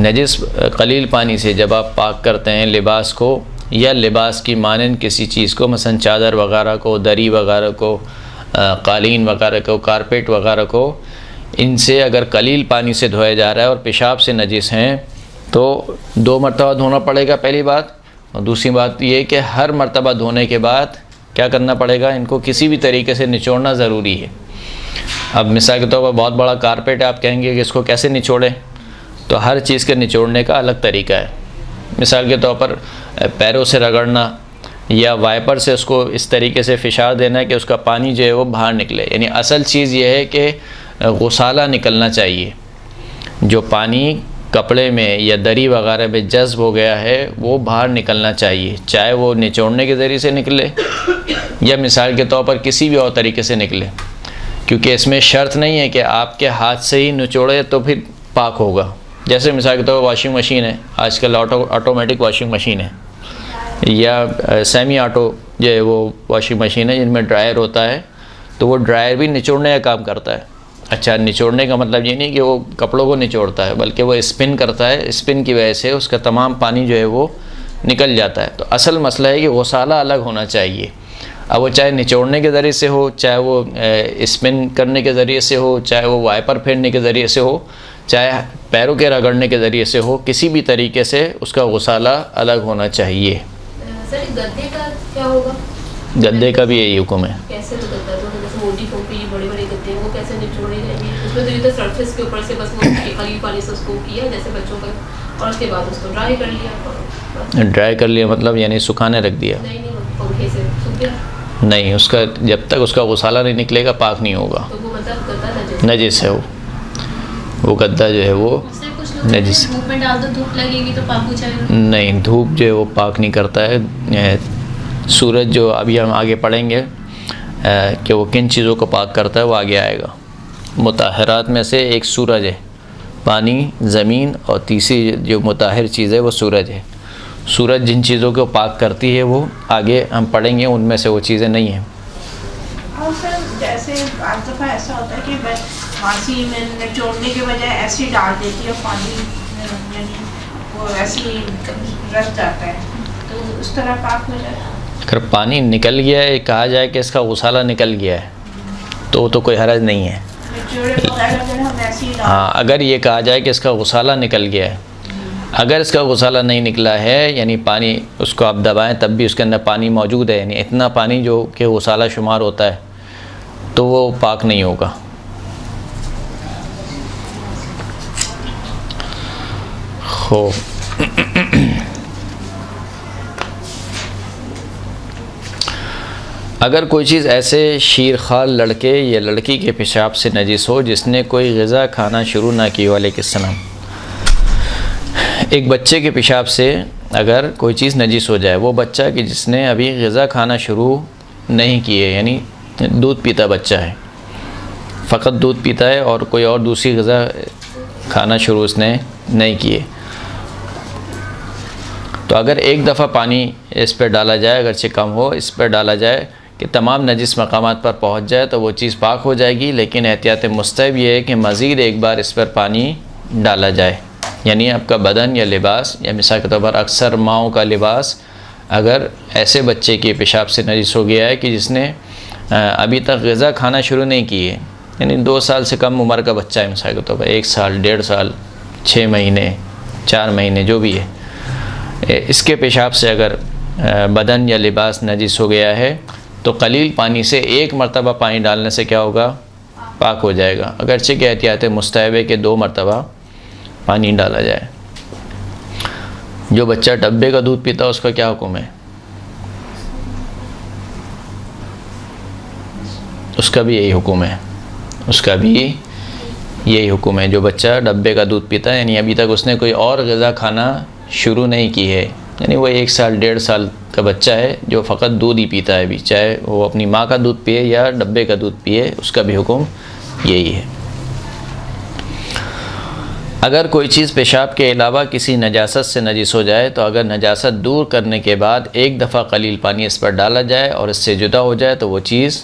नजिस कलील पानी से जब आप पाक करते हैं लिबास को या लिबास की मानन किसी चीज़ को, मसलन चादर वगैरह को, दरी वगैरह को, कालीन वगैरह को, कारपेट वगैरह को, इनसे अगर कलील पानी से धोया जा रहा है और पेशाब से नजिस हैं तो 2 मरतबा धोना पड़ेगा, पहली बात। और दूसरी बात ये कि हर मरतबा धोने के बाद क्या करना पड़ेगा, इनको किसी भी तरीके से निचोड़ना ज़रूरी है। अब मिसाल के तौर पर बहुत बड़ा कारपेट है, आप कहेंगे कि इसको कैसे निचोड़ें, तो हर चीज़ के निचोड़ने का अलग तरीका है। मिसाल के तौर पर पैरों से रगड़ना या वाइपर से उसको इस तरीके से फिशार देना है कि उसका पानी जो है वो बाहर निकले। यानी असल चीज़ ये है कि गुसाला निकलना चाहिए। जो पानी कपड़े में या दरी वगैरह में जज्ब हो गया है वो बाहर निकलना चाहिए, चाहे वो निचोड़ने के ज़रिए से निकले या मिसाल के तौर पर किसी भी और तरीके से निकले, क्योंकि इसमें शर्त नहीं है कि आपके हाथ से ही निचोड़े तो फिर पाक होगा। जैसे मिसाल के तौर पर वॉशिंग मशीन है, आजकल ऑटोमेटिक वॉशिंग मशीन है या सेमी ऑटो जो है वो वॉशिंग मशीन है जिनमें ड्रायर होता है, तो वो ड्रायर भी निचोड़ने का काम करता है। अच्छा, निचोड़ने का मतलब ये नहीं कि वो कपड़ों को निचोड़ता है, बल्कि वो स्पिन करता है, स्पिन की वजह से उसका तमाम पानी जो है वो निकल जाता है। तो असल मसला है कि गुसाला अलग होना चाहिए। अब वो चाहे निचोड़ने के ज़रिए से हो, चाहे वो स्पिन करने के ज़रिए से हो, चाहे वो वाइपर फेरने के ज़रिए से हो, चाहे पैरों के रगड़ने के ज़रिए से हो, किसी भी तरीके से उसका गुसाला अलग होना चाहिए। सर गद्दे का क्या होगा? गद्दे का भी यही हुक्म है। कैसे तो गद्दा तो जैसे मोटी फोपी बड़े-बड़े गद्दे हैं वो कैसे निचोड़े जाएंगे? उसमें तो ये तो सरफेस के ऊपर से बस वो कलील पानी से उसको किया जैसे बच्चों का, और उसके बाद उसको ड्राई कर लिया। ड्राई कर लिया मतलब यानी सुखाने रख दिया? नहीं, पंखे से सूख गया। नहीं, उसका जब तक उसका गुसाला नहीं निकलेगा पाक नहीं होगा। तो वो मतलब गद्दा नजिस है वो गद्दा जो है वो नजिस। धूप में डाल दो, धूप लगेगी तो पाक हो जाएगा? नहीं, धूप जो है वो पाक नहीं करता है। सूरज जो अभी हम आगे पढ़ेंगे कि वो किन चीज़ों को पाक करता है वो आगे आएगा। मुताहरात में से एक सूरज है, पानी, ज़मीन, और तीसरी जो मुताहिर चीज़ है वो सूरज है। सूरज जिन चीज़ों को पाक करती है वो आगे हम पढ़ेंगे, उनमें से वो चीज़ें नहीं हैं। और सर जैसे आज दफ़ा ऐसा होता है कि फांसी में निचोड़ने के बजाय ऐसे ही डाल देती है पानी, यानी वो ऐसे ही रख जाता है, तो उस तरह पाक हो जाता है। अगर पानी निकल गया है, कहा जाए कि इसका गुसाला निकल गया है, तो कोई हरज नहीं है। निचोड़े बगैर अगर हम ऐसे ही हाँ, अगर ये कहा जाए कि इसका गुसाला निकल गया है, अगर इसका गुसाला नहीं निकला है यानी पानी उसको आप दबाएं तब भी उसके अंदर पानी मौजूद है, यानी इतना पानी जो कि गुसाला शुमार होता है, तो वो पाक नहीं होगा। हो अगर कोई चीज़ ऐसे शीरखाल लड़के या लड़की के पेशाब से नजिस हो जिसने कोई ग़िज़ा खाना शुरू ना की हो, अलैहिस्सलाम, एक बच्चे के पेशाब से अगर कोई चीज़ नजिस हो जाए, वो बच्चा कि जिसने अभी ग़िज़ा खाना शुरू नहीं किए, यानी दूध पीता बच्चा है, फ़कत दूध पीता है और कोई और दूसरी ग़िज़ा खाना शुरू उसने नहीं किए, तो अगर एक दफ़ा पानी इस पर डाला जाए, अगरचे कम हो, इस पर डाला जाए कि तमाम नजिस मकामात पर पहुंच जाए, तो वो चीज़ पाक हो जाएगी। लेकिन एहतियात मुस्तहब ये है कि मज़ीद एक बार इस पर पानी डाला जाए। यानी आपका बदन या लिबास, या मिसाल के तौर पर अक्सर माओं का लिबास अगर ऐसे बच्चे के पेशाब से नजिस हो गया है कि जिसने अभी तक ग़िज़ा खाना शुरू नहीं की है, यानी 2 साल से कम उम्र का बच्चा है, मिसाल के तौर पर 1 साल, 1.5 साल, 6 महीने, 4 महीने जो भी है, इसके पेशाब से अगर बदन या लिबास नजिस हो गया है तो कलील पानी से 1 मरतबा पानी डालने से क्या होगा, पाक हो जाएगा। अगरचे कि एहतियात मुस्तहब है कि 2 मरतबा पानी डाला जाए। जो बच्चा डब्बे का दूध पीता है उसका क्या हुक्म है? उसका भी यही हुक्म है, उसका भी यही हुक्म है। जो बच्चा डब्बे का दूध पीता है, यानी अभी तक उसने कोई और ग़िज़ा खाना शुरू नहीं की है, यानी वो 1 साल 1.5 साल का बच्चा है जो फ़कत दूध ही पीता है अभी, चाहे वो अपनी माँ का दूध पिए या डब्बे का दूध पिए, उसका भी हुक्म यही है। अगर कोई चीज़ पेशाब के अलावा किसी नजासत से नजिस हो जाए तो अगर नजासत दूर करने के बाद एक दफ़ा कलील पानी इस पर डाला जाए और इससे जुदा हो जाए तो वो चीज़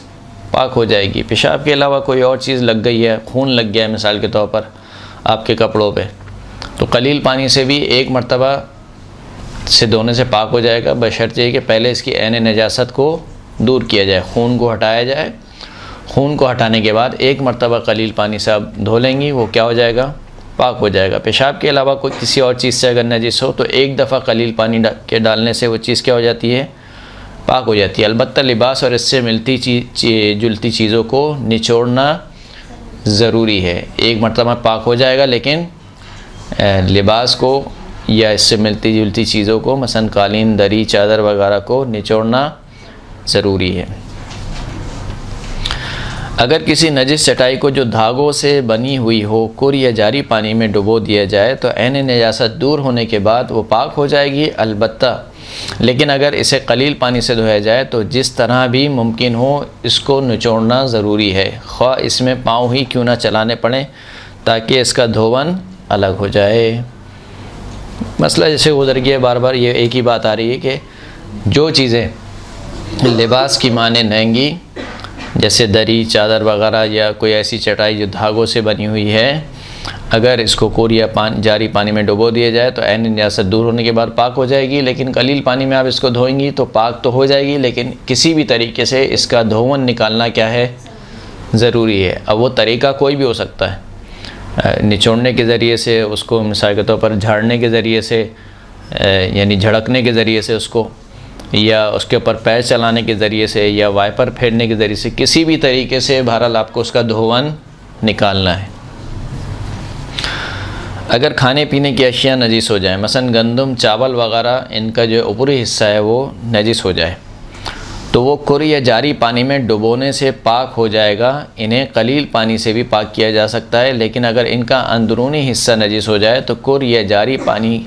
पाक हो जाएगी। पेशाब के अलावा कोई और चीज़ लग गई है, खून लग गया है मिसाल के तौर पर आपके कपड़ों पे, तो कलील पानी से भी एक मरतबा से धोने से पाक हो जाएगा, बशर्ते ये कि पहले इसकी ऐन नजासत को दूर किया जाए, खून को हटाया जाए। खून को हटाने के बाद एक मरतबा कलील पानी से आप धो लेंगी, वो क्या हो जाएगा, पाक हो जाएगा। पेशाब के अलावा कोई किसी और चीज़ से अगर नजिस हो तो एक दफ़ा कलील पानी के डालने से वो चीज़ क्या हो जाती है, पाक हो जाती है। अलबत्ता लिबास और इससे मिलती जुलती चीज़ों को निचोड़ना ज़रूरी है। एक मरतबा पाक हो जाएगा, लेकिन लिबास को या इससे मिलती जुलती चीज़ों को, मसलन कालीन, दरी, चादर वगैरह को निचोड़ना ज़रूरी है। अगर किसी नजिस चटाई को जो धागों से बनी हुई हो कुर या जारी पानी में डुबो दिया जाए तो ऐन नजासत दूर होने के बाद वो पाक हो जाएगी। अलबत्ता लेकिन अगर इसे कलील पानी से धोया जाए तो जिस तरह भी मुमकिन हो इसको निचोड़ना ज़रूरी है, ख्वाह इसमें पाँव ही क्यों ना चलाने पड़े, ताकि इसका धोवन अलग हो जाए। मसला जैसे गुजर गया, बार बार ये एक ही बात आ रही है कि जो चीज़ें लिबास की माने नहंगी, जैसे दरी, चादर वगैरह या कोई ऐसी चटाई जो धागों से बनी हुई है, अगर इसको कुर या जारी पानी में डुबो दिया जाए तो ऐन नजासत दूर होने के बाद पाक हो जाएगी। लेकिन कलील पानी में आप इसको धोएंगी तो पाक तो हो जाएगी, लेकिन किसी भी तरीके से इसका धोवन निकालना क्या है, ज़रूरी है। अब वो तरीका कोई भी हो सकता है, निचोड़ने के ज़रिए से, उसको मिसाल के तौर पर झाड़ने के ज़रिए से, यानी झड़कने के ज़रिए से उसको, या उसके ऊपर पैर चलाने के ज़रिए से, या वाइपर फेरने के ज़रिए से, किसी भी तरीके से बहरहाल आपको उसका धोवन निकालना है। अगर खाने पीने की अशिया नजिस हो जाए, मसलन गंदम, चावल वगैरह, इनका जो ऊपरी हिस्सा है वो नजिस हो जाए तो वो कुर या जारी पानी में डुबोने से पाक हो जाएगा। इन्हें कलील पानी से भी पाक किया जा सकता है, लेकिन अगर इनका अंदरूनी हिस्सा नजिस हो जाए तो कुर या जारी पानी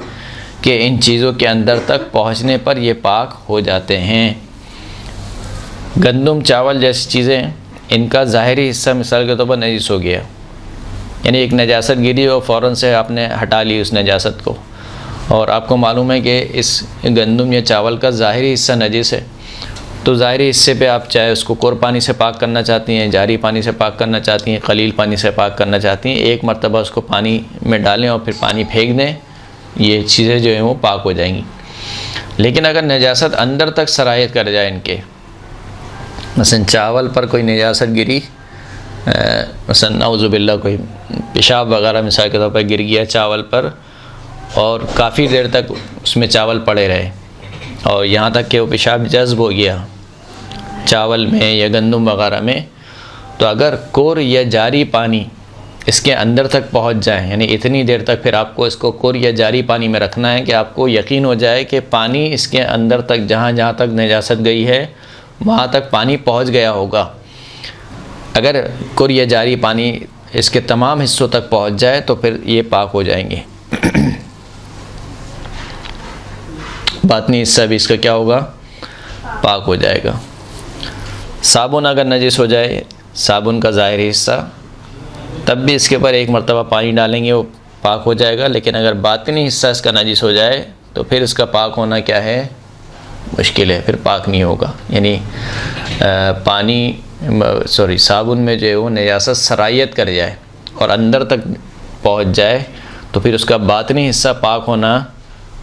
के इन चीज़ों के अंदर तक पहुंचने पर ये पाक हो जाते हैं। गंदम, चावल जैसी चीज़ें, इनका ज़ाहिरी हिस्सा मिसाल के तौर पर नजिस हो गया, यानी एक नजासत गिरी और फ़ौरन से आपने हटा ली उस नजासत को, और आपको मालूम है कि इस गंदम या चावल का ज़ाहिरी हिस्सा नजिस है, तो ज़ाहिरी हिस्से पे आप चाहे उसको कुर पानी से पाक करना चाहती हैं, जारी पानी से पाक करना चाहती हैं, कलील पानी से पाक करना चाहती हैं, एक मरतबा उसको पानी में डालें और फिर पानी फेंक दें, ये चीज़ें जो हैं वो पाक हो जाएंगी। लेकिन अगर नजासत अंदर तक सरायत कर जाए इनके, मसलन चावल पर कोई नजासत गिरी, मसलन नाउज़ुबिल्लाह कोई पेशाब वगैरह मिसाल के तौर पर गिर गया चावल पर और काफ़ी देर तक उसमें चावल पड़े रहे और यहाँ तक कि वो पेशाब जज्ब हो गया चावल में या गंदम वगैरह में, तो अगर कुर या जारी पानी इसके अंदर तक पहुँच जाए, यानी इतनी देर तक फिर आपको इसको कुर या जारी पानी में रखना है कि आपको यकीन हो जाए कि पानी इसके अंदर तक, जहाँ जहाँ तक नजासत गई है वहाँ तक पानी पहुँच गया होगा। अगर कुर या जारी पानी इसके तमाम हिस्सों तक पहुँच जाए तो फिर ये पाक हो जाएंगे। बातनी हिस्सा भी इसका क्या होगा, पाक हो जाएगा। साबुन अगर नजिस हो जाए, साबुन का ज़ाहिरी हिस्सा, तब भी इसके ऊपर एक मरतबा पानी डालेंगे वो पाक हो जाएगा। लेकिन अगर बातिनी हिस्सा इसका नजिस हो जाए तो फिर इसका पाक होना क्या है, मुश्किल है, फिर पाक नहीं होगा। यानी साबुन में जो है वो नजासत सरायत कर जाए और अंदर तक पहुंच जाए तो फिर उसका बातिनी हिस्सा पाक होना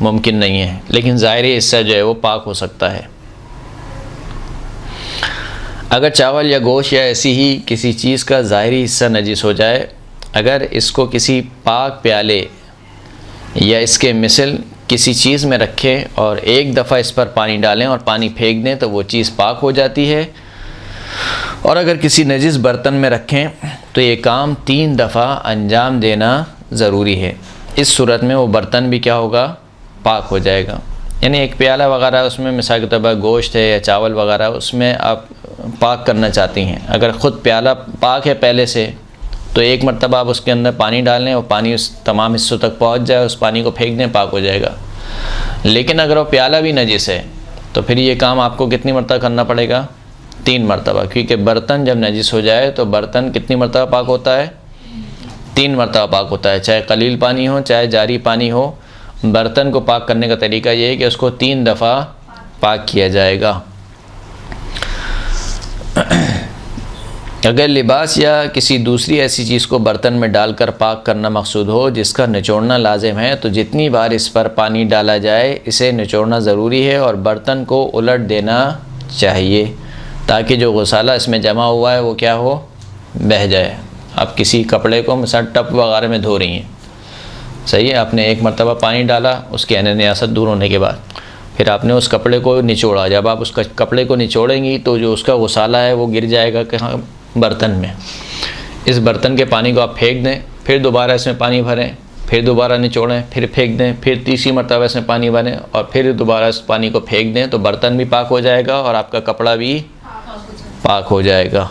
मुमकिन नहीं है, लेकिन ज़ाहिरी हिस्सा जो है वो पाक हो सकता है। अगर चावल या गोश्त या ऐसी ही किसी चीज़ का ज़ाहिरी हिस्सा नजिस हो जाए, अगर इसको किसी पाक प्याले या इसके मिसल किसी चीज़ में रखें और एक दफ़ा इस पर पानी डालें और पानी फेंक दें तो वो चीज़ पाक हो जाती है। और अगर किसी नजिस बर्तन में रखें तो ये काम 3 दफ़ा अंजाम देना ज़रूरी है। इस सूरत में वो बर्तन भी क्या होगा, पाक हो जाएगा। यानी एक प्याला वगैरह, उसमें मिसाल के तौर पर गोश्त है या चावल वगैरह, उसमें आप पाक करना चाहती हैं, अगर ख़ुद प्याला पाक है पहले से तो एक मरतबा आप उसके अंदर पानी डाल लें और पानी उस तमाम हिस्सों तक पहुंच जाए, उस पानी को फेंक दें, पाक हो जाएगा। लेकिन अगर वो प्याला भी नजिस है तो फिर ये काम आपको कितनी मरतबा करना पड़ेगा? 3 मरतबा, क्योंकि बर्तन जब नजिस हो जाए तो बर्तन कितनी मरतबा पाक होता है? 3 मरतबा पाक होता है, चाहे कलील पानी हो चाहे जारी पानी हो। बर्तन को पाक करने का तरीका ये है कि उसको 3 दफ़ा पाक किया जाएगा। अगर लिबास या किसी दूसरी ऐसी चीज़ को बर्तन में डालकर पाक करना मकसूद हो जिसका निचोड़ना लाजिम है, तो जितनी बार इस पर पानी डाला जाए इसे निचोड़ना ज़रूरी है और बर्तन को उलट देना चाहिए ताकि जो गसाला इसमें जमा हुआ है वो क्या हो? बह जाए। आप किसी कपड़े को मिसाल टप वगैरह में धो रही हैं, सही है, आपने 1 मरतबा पानी डाला, उसके नियासत दूर होने के बाद फिर आपने उस कपड़े को निचोड़ा। जब आप उस कपड़े को निचोड़ेंगी तो जो उसका गसाला है वो गिर जाएगा कहाँ? बर्तन में। इस बर्तन के पानी को आप फेंक दें, फिर दोबारा इसमें पानी भरें, फिर दोबारा निचोड़ें, फिर फेंक दें, फिर तीसरी मरतबा इसमें पानी भरें और फिर दोबारा इस पानी को फेंक दें, तो बर्तन भी पाक हो जाएगा और आपका कपड़ा भी पाक हो जाएगा।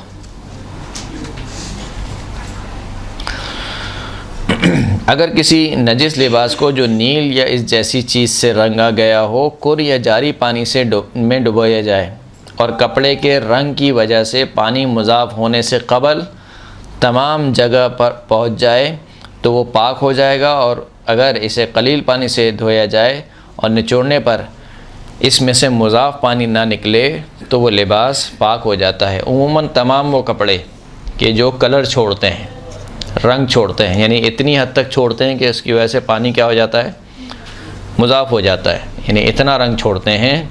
अगर किसी नजिस लिबास को जो नील या इस जैसी चीज़ से रंगा गया हो कुर या जारी पानी से में डुबोया जाए और कपड़े के रंग की वजह से पानी मुज़ाफ़ होने से क़बल तमाम जगह पर पहुंच जाए तो वो पाक हो जाएगा। और अगर इसे कलील पानी से धोया जाए और निचोड़ने पर इसमें से मुज़ाफ़ पानी ना निकले तो वो लिबास पाक हो जाता है। उमूमन तमाम वो कपड़े के जो कलर छोड़ते हैं, रंग छोड़ते हैं, यानी इतनी हद तक छोड़ते हैं कि इसकी वजह से पानी क्या हो जाता है? मुज़ाफ़ हो जाता है, यानी इतना रंग छोड़ते हैं।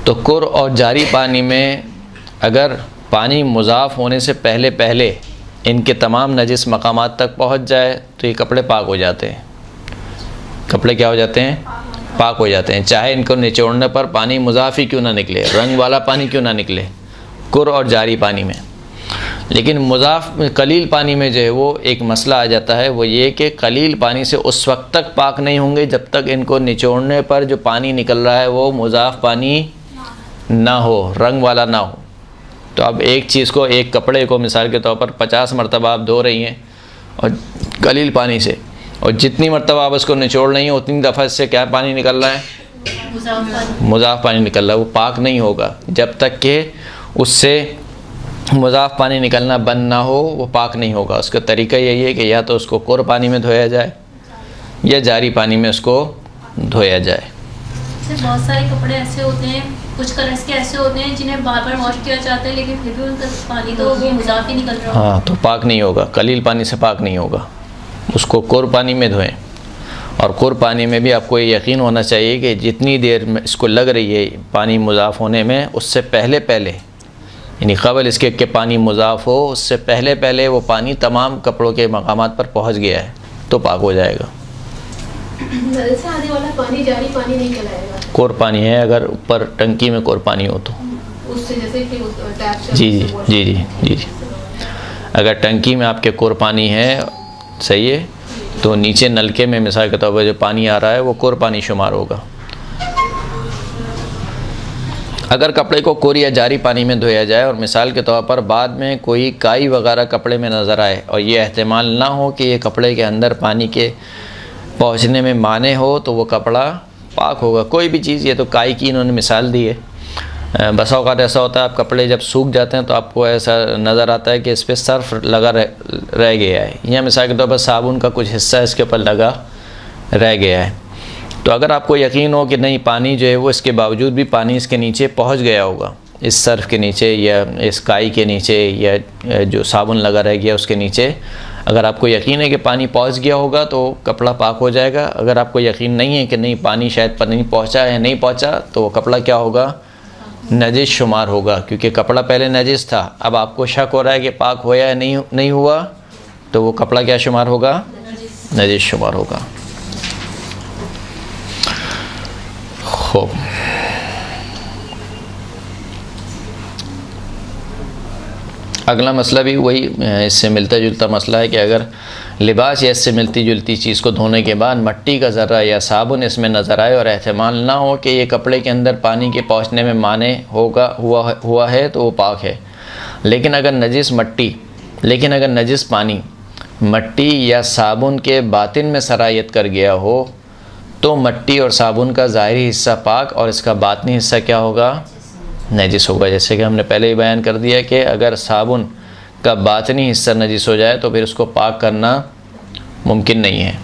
तो कुर और जारी पानी में अगर पानी मुज़ाफ़ होने से पहले पहले इनके तमाम नजिस मकामात तक पहुंच जाए तो ये कपड़े पाक हो जाते हैं। कपड़े क्या हो जाते हैं? पाक हो जाते हैं, चाहे इनको निचोड़ने पर पानी मुज़ाफ़ ही क्यों ना निकले, रंग वाला पानी क्यों ना निकले कुर और जारी पानी में। लेकिन मुज़ाफ़ कलील पानी में जो है वो एक मसला आ जाता है, वो ये कि कलील पानी से उस वक्त तक पाक नहीं होंगे जब तक इनको निचोड़ने पर जो पानी निकल रहा है वो मुज़ाफ़ पानी ना हो, रंग वाला ना हो। तो अब एक चीज़ को, एक कपड़े को मिसाल के तौर पर 50 मरतबा आप धो रही हैं और कलील पानी से, और जितनी मरतबा आप उसको निचोड़ रही हैं उतनी दफ़ा इससे क्या पानी निकल रहा है? मुज़ाफ़ पानी निकल रहा है। वो पाक नहीं होगा जब तक कि उससे मुज़ाफ़ पानी निकलना बंद ना हो, वो पाक नहीं होगा। उसका तरीका यही है कि या तो उसको कुर पानी में धोया जाए या जारी पानी में उसको धोया जाए। बहुत सारे कपड़े ऐसे होते हैं, कुछ कलर्स के ऐसे होते हैं जिन्हें बार बार वॉश किया जाता है लेकिन फिर भी उनका पानी तो वो मुज़ाफ़ ही निकल रहा है। हाँ, तो पाक नहीं होगा, कलील पानी से पाक नहीं होगा। उसको कुर पानी में धोएं। और कुर पानी में भी आपको ये यकीन होना चाहिए कि जितनी देर में इसको लग रही है पानी मुज़ाफ़ होने में, उससे पहले पहले, यानी क़बल इसके कि पानी मुज़ाफ़ हो, उससे पहले पहले वो पानी तमाम कपड़ों के मकामात पर पहुँच गया है तो पाक हो जाएगा। नल से आने वाला पानी जारी पानी नहीं कहलाएगा? कोर पानी है, अगर ऊपर टंकी में कोर पानी हो तो। उससे जैसे कि टैप से जी जी जी जी जी जी अगर टंकी में आपके कोर पानी है, सही है, तो नीचे नलके में मिसाल के तौर पर जो पानी आ रहा है वो कोर पानी शुमार होगा। अगर कपड़े को कोर या जारी पानी में धोया जाए और मिसाल के तौर पर बाद में कोई काई वगैरह कपड़े में नज़र आए और ये एहतमाल ना हो कि ये कपड़े के अंदर पानी के पहुंचने में माने हो, तो वो कपड़ा पाक होगा। कोई भी चीज़, ये तो काई की इन्होंने मिसाल दी है। बसा औक़ात ऐसा होता है आप कपड़े जब सूख जाते हैं तो आपको ऐसा नज़र आता है कि इस पर सर्फ लगा रह गया है, या मिसाल के तौर पर साबुन का कुछ हिस्सा इसके ऊपर लगा रह गया है। तो अगर आपको यकीन हो कि नहीं पानी जो है वो इसके बावजूद भी पानी इसके नीचे पहुंच गया होगा, इस सर्फ के नीचे या इस काई के नीचे या जो साबुन लगा रह गया उसके नीचे, अगर आपको यकीन है कि पानी पहुंच गया होगा तो कपड़ा पाक हो जाएगा। अगर आपको यकीन नहीं है कि नहीं पानी शायद पर नहीं पहुंचा है, नहीं पहुंचा, तो वो कपड़ा क्या होगा? नजिस शुमार होगा, क्योंकि कपड़ा पहले नजिस था। अब आपको शक हो रहा है कि पाक होया या नहीं हुआ, तो वो कपड़ा क्या शुमार होगा? नजिस शुमार होगा। खूब, अगला मसला भी वही इससे मिलता जुलता मसला है कि अगर लिबास या इससे मिलती जुलती चीज़ को धोने के बाद मट्टी का ज़र्रा या साबुन इसमें नज़र आए और एहतमाल ना हो कि ये कपड़े के अंदर पानी के पहुंचने में माने हुआ है तो वो पाक है। लेकिन अगर नजिस पानी मट्टी या साबुन के बातिन में सरायत कर गया हो तो मिट्टी और साबुन का ज़ाहिरी हिस्सा पाक और इसका बातनी हिस्सा क्या होगा? नजिस होगा। जैसे कि हमने पहले ही बयान कर दिया कि अगर साबुन का बातनी हिस्सा नजिस हो जाए तो फिर उसको पाक करना मुमकिन नहीं है।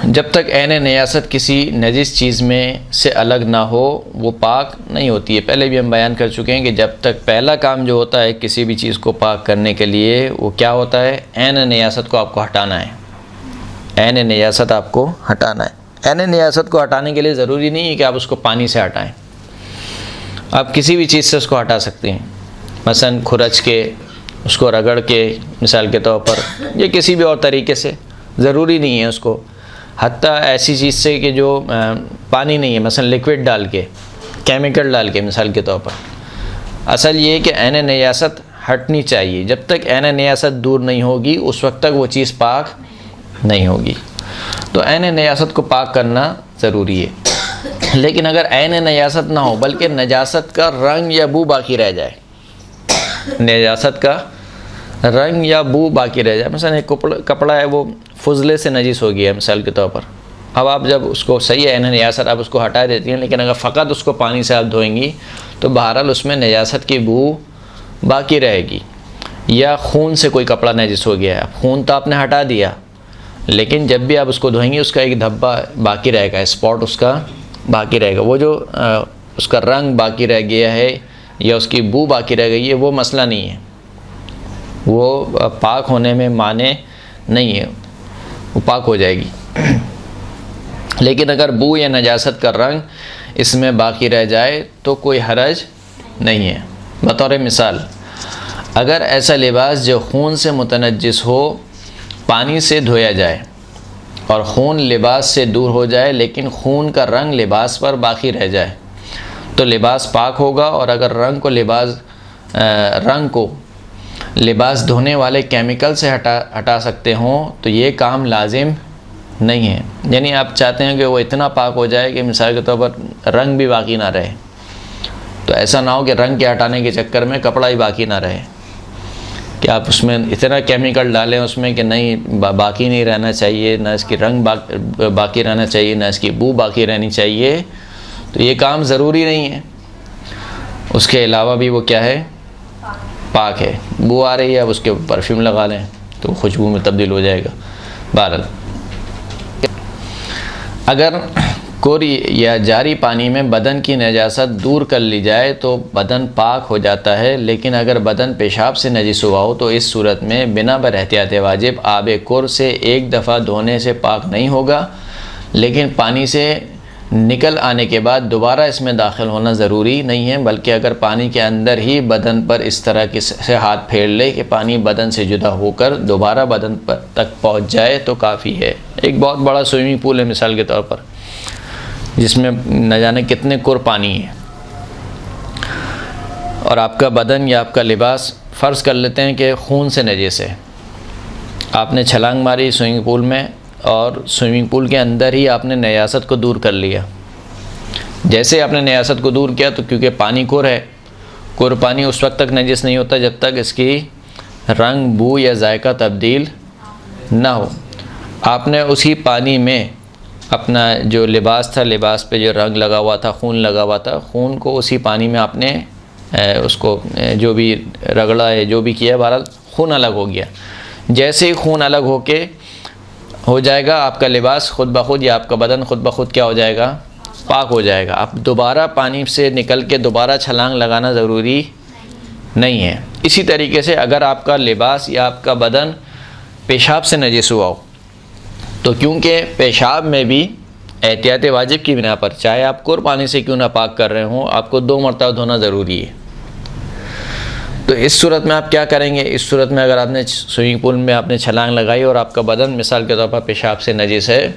जब तक ऐन नजासत किसी नजिस चीज़ में से अलग ना हो वो पाक नहीं होती है। पहले भी हम बयान कर चुके हैं कि जब तक पहला काम जो होता है किसी भी चीज़ को पाक करने के लिए वो क्या होता है? ऐन नजासत को आपको हटाना है। ऐन नजासत आपको हटाना है। ऐन नजासत को हटाने के लिए ज़रूरी नहीं है कि आप उसको पानी से हटाएं। आप किसी भी चीज़ से उसको हटा सकते हैं, मसलन खुरच के, उसको रगड़ के मिसाल के तौर पर, या किसी भी और तरीके से। ज़रूरी नहीं है उसको, हत्ता ऐसी चीज़ से कि जो पानी नहीं है, मसलन लिक्विड डाल के, केमिकल डाल के मिसाल के तौर पर। असल ये है कि ऐन नजासत हटनी चाहिए। जब तक ऐन नजासत दूर नहीं होगी उस वक्त तक वो चीज़ पाक नहीं होगी। तो ऐन नजासत को पाक करना ज़रूरी है। लेकिन अगर ऐन नजासत ना हो बल्कि नजासत का रंग या बू बाकी रह जाए, नजासत का रंग या बू बाकी रह जाए, मिसाल एक कपड़ा है वो फुजले से नजीस हो गया है मिसाल के तौर पर, अब आप जब उसको सही है नजासत आप उसको हटा देती हैं, लेकिन अगर फ़कत उसको पानी से आप धोएंगी तो बहरहाल उसमें नजासत की बू बाकी रहेगी। या खून से कोई कपड़ा नजिस हो गया है, खून तो आपने हटा दिया लेकिन जब भी आप उसको धोएंगे उसका एक धब्बा बाकी रहेगा, स्पॉट उसका बाकी रहेगा। वो जो उसका रंग बाकी रह गया है या उसकी बू बाकी रह गई है वो मसला नहीं है, वो पाक होने में माने नहीं है, वो पाक हो जाएगी। लेकिन अगर बू या नजासत का रंग इसमें बाकी रह जाए तो कोई हरज नहीं है। बतौर मिसाल, अगर ऐसा लिबास जो खून से मुतनज्जिस हो पानी से धोया जाए और खून लिबास से दूर हो जाए लेकिन खून का रंग लिबास पर बाकी रह जाए तो लिबास पाक होगा। और अगर रंग को लिबास धोने वाले केमिकल से हटा सकते हों तो ये काम लाजिम नहीं है। यानी आप चाहते हैं कि वो इतना पाक हो जाए कि मिसाल के तौर पर रंग भी बाकी ना रहे, तो ऐसा ना हो कि रंग के हटाने के चक्कर में कपड़ा ही बाकी ना रहे, कि आप उसमें इतना केमिकल डालें उसमें कि नहीं बाकी नहीं रहना चाहिए, ना इसकी रंग बाकी रहना चाहिए, ना इसकी बू बाकी रहनी चाहिए, तो ये काम ज़रूरी नहीं है। उसके अलावा भी वो क्या है? पाक है। बू आ रही है, अब उसके परफ्यूम लगा लें तो खुशबू में तब्दील हो जाएगा। बहरहाल अगर कोरी या जारी पानी में बदन की नजासत दूर कर ली जाए तो बदन पाक हो जाता है। लेकिन अगर बदन पेशाब से नजिस हुआ हो तो इस सूरत में बिना बरहतियात वाजिब आब कुर से एक दफ़ा धोने से पाक नहीं होगा, लेकिन पानी से निकल आने के बाद दोबारा इसमें दाखिल होना ज़रूरी नहीं है, बल्कि अगर पानी के अंदर ही बदन पर इस तरह के से हाथ फेर ले कि पानी बदन से जुदा होकर दोबारा बदन पर तक पहुँच जाए तो काफ़ी है। एक बहुत बड़ा स्विमिंग पूल है मिसाल के तौर पर, जिसमें न जाने कितने कुर पानी है, और आपका बदन या आपका लिबास फ़र्ज़ कर लेते हैं कि खून से नजिस है। आपने छलांग मारी स्विमिंग पूल में और स्विमिंग पूल के अंदर ही आपने नजासत को दूर कर लिया। जैसे आपने नजासत को दूर किया तो क्योंकि पानी कुर है, कुर पानी उस वक्त तक नजिस नहीं होता जब तक इसकी रंग, बू या जायका तब्दील ना हो। आपने उसी पानी में अपना जो लिबास था, लिबास पे जो रंग लगा हुआ था, खून लगा हुआ था, खून को उसी पानी में आपने उसको जो भी रगड़ा है, जो भी किया, बहरहाल खून अलग हो गया। जैसे ही खून अलग हो जाएगा आपका लिबास खुद ब खुद या आपका बदन खुद ब खुद क्या हो जाएगा? पाक हो जाएगा। अब दोबारा पानी से निकल के दोबारा छलांग लगाना ज़रूरी नहीं है। इसी तरीके से अगर आपका लिबास या आपका बदन पेशाब से नजिस हुआ हो तो क्योंकि पेशाब में भी एहतियात वाजिब की बिना पर चाहे आप कुर पानी से क्यों ना पाक कर रहे हों, आपको 2 मरतबा धोना ज़रूरी है। तो इस सूरत में आप क्या करेंगे? इस सूरत में अगर आपने स्विमिंग पूल में आपने छलांग लगाई और आपका बदन मिसाल के तौर पर पेशाब से नजिस है